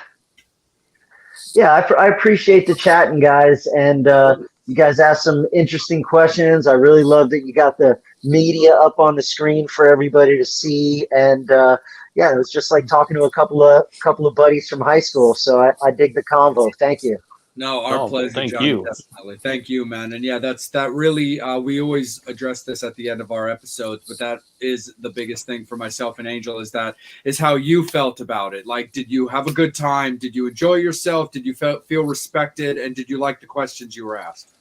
Yeah, I appreciate the chatting, guys, and you guys asked some interesting questions. I really love that you got the media up on the screen for everybody to see, and it was just like talking to a couple of buddies from high school. So I dig the convo. Thank you. No, our pleasure. Thank Johnny, you. Definitely. Thank you, man. And yeah, that really, we always address this at the end of our episodes, but that is the biggest thing for myself and Angel is how you felt about it. Like, did you have a good time? Did you enjoy yourself? Did you feel respected? And did you like the questions you were asked?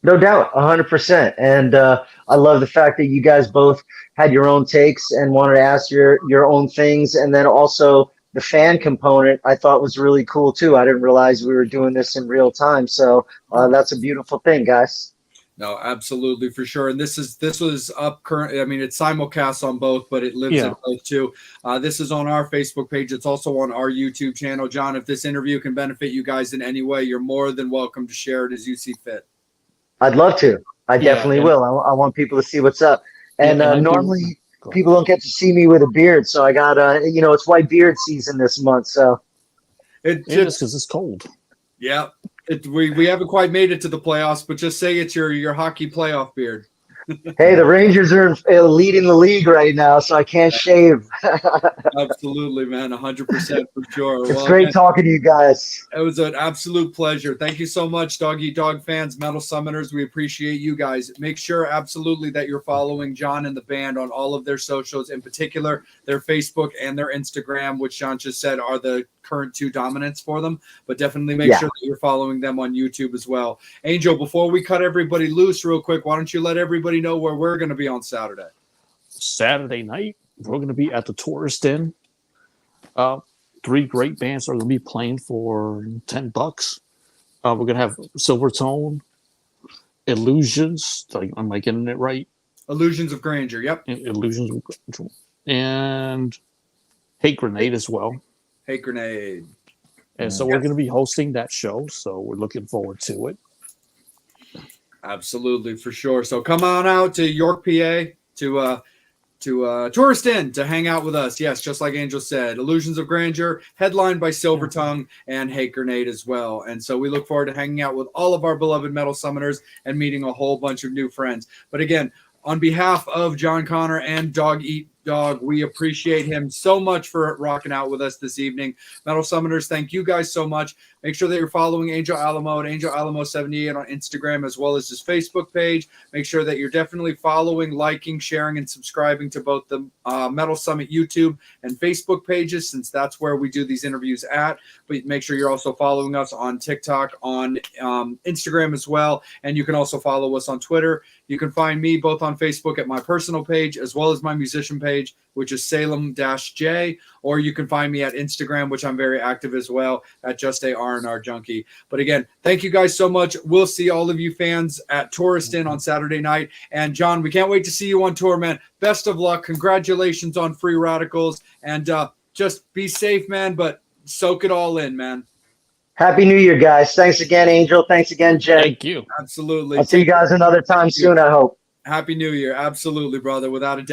No doubt, 100%. And I love the fact that you guys both had your own takes and wanted to ask your own things. And then also the fan component I thought was really cool too. I didn't realize we were doing this in real time. So that's a beautiful thing, guys. No, absolutely, for sure. And this was up currently. I mean, it's simulcast on both, but it lives in both too. This is on our Facebook page. It's also on our YouTube channel. John, if this interview can benefit you guys in any way, you're more than welcome to share it as you see fit. I'd love to. I definitely will. I want people to see what's up. And normally people don't get to see me with a beard. So I got, it's white beard season this month. So it just because it's cold. Yeah. We haven't quite made it to the playoffs, but just say it's your hockey playoff beard. Hey, the Rangers are leading the league right now, so I can't shave. Absolutely, man. 100% for sure. It's great talking to you guys. It was an absolute pleasure. Thank you so much, Doggy Dog fans, Metal Summoners. We appreciate you guys. Make sure absolutely that you're following John and the band on all of their socials, in particular their Facebook and their Instagram, which John just said are the current 2 dominants for them, but definitely make sure that you're following them on YouTube as well. Angel, before we cut everybody loose real quick, why don't you let everybody know where we're going to be on Saturday? Saturday night, we're going to be at the Tourist Inn. 3 great bands are going to be playing for $10. We're going to have Silvertone, Illusions, like, am I getting it right? Illusions of Grandeur. Yep. Illusions of Grandeur. And Hate Grenade as well. Hate Grenade. And so we're going to be hosting that show. So we're looking forward to it. Absolutely, for sure. So come on out to York, PA, to Tourist Inn to hang out with us. Yes, just like Angel said, Illusions of Grandeur, headlined by Silver Tongue and Hate Grenade as well. And so we look forward to hanging out with all of our beloved metal summoners and meeting a whole bunch of new friends. But again, on behalf of John Connor and Dog Eat Dog, we appreciate him so much for rocking out with us this evening. Metal Summoners, thank you guys so much. Make sure that you're following Angel Alamo at Angel Alamo 78 on Instagram, as well as his Facebook page. Make sure that you're definitely following, liking, sharing, and subscribing to both the Metal Summit YouTube and Facebook pages, since that's where we do these interviews at. But make sure you're also following us on TikTok, on Instagram as well. And you can also follow us on Twitter. You can find me both on Facebook at my personal page as well as my musician page, which is Salem-J, or you can find me at Instagram, which I'm very active as well, at Just a R&R Junkie. But again, thank you guys so much. We'll see all of you fans at Tourist Inn on Saturday night. And John, we can't wait to see you on tour, man. Best of luck. Congratulations on Free Radicals. And just be safe, man, but soak it all in, man. Happy New Year, guys. Thanks again, Angel. Thanks again, Jay. Thank you. Absolutely. I'll see you guys another time soon, I hope. Happy New Year. Absolutely, brother, without a doubt.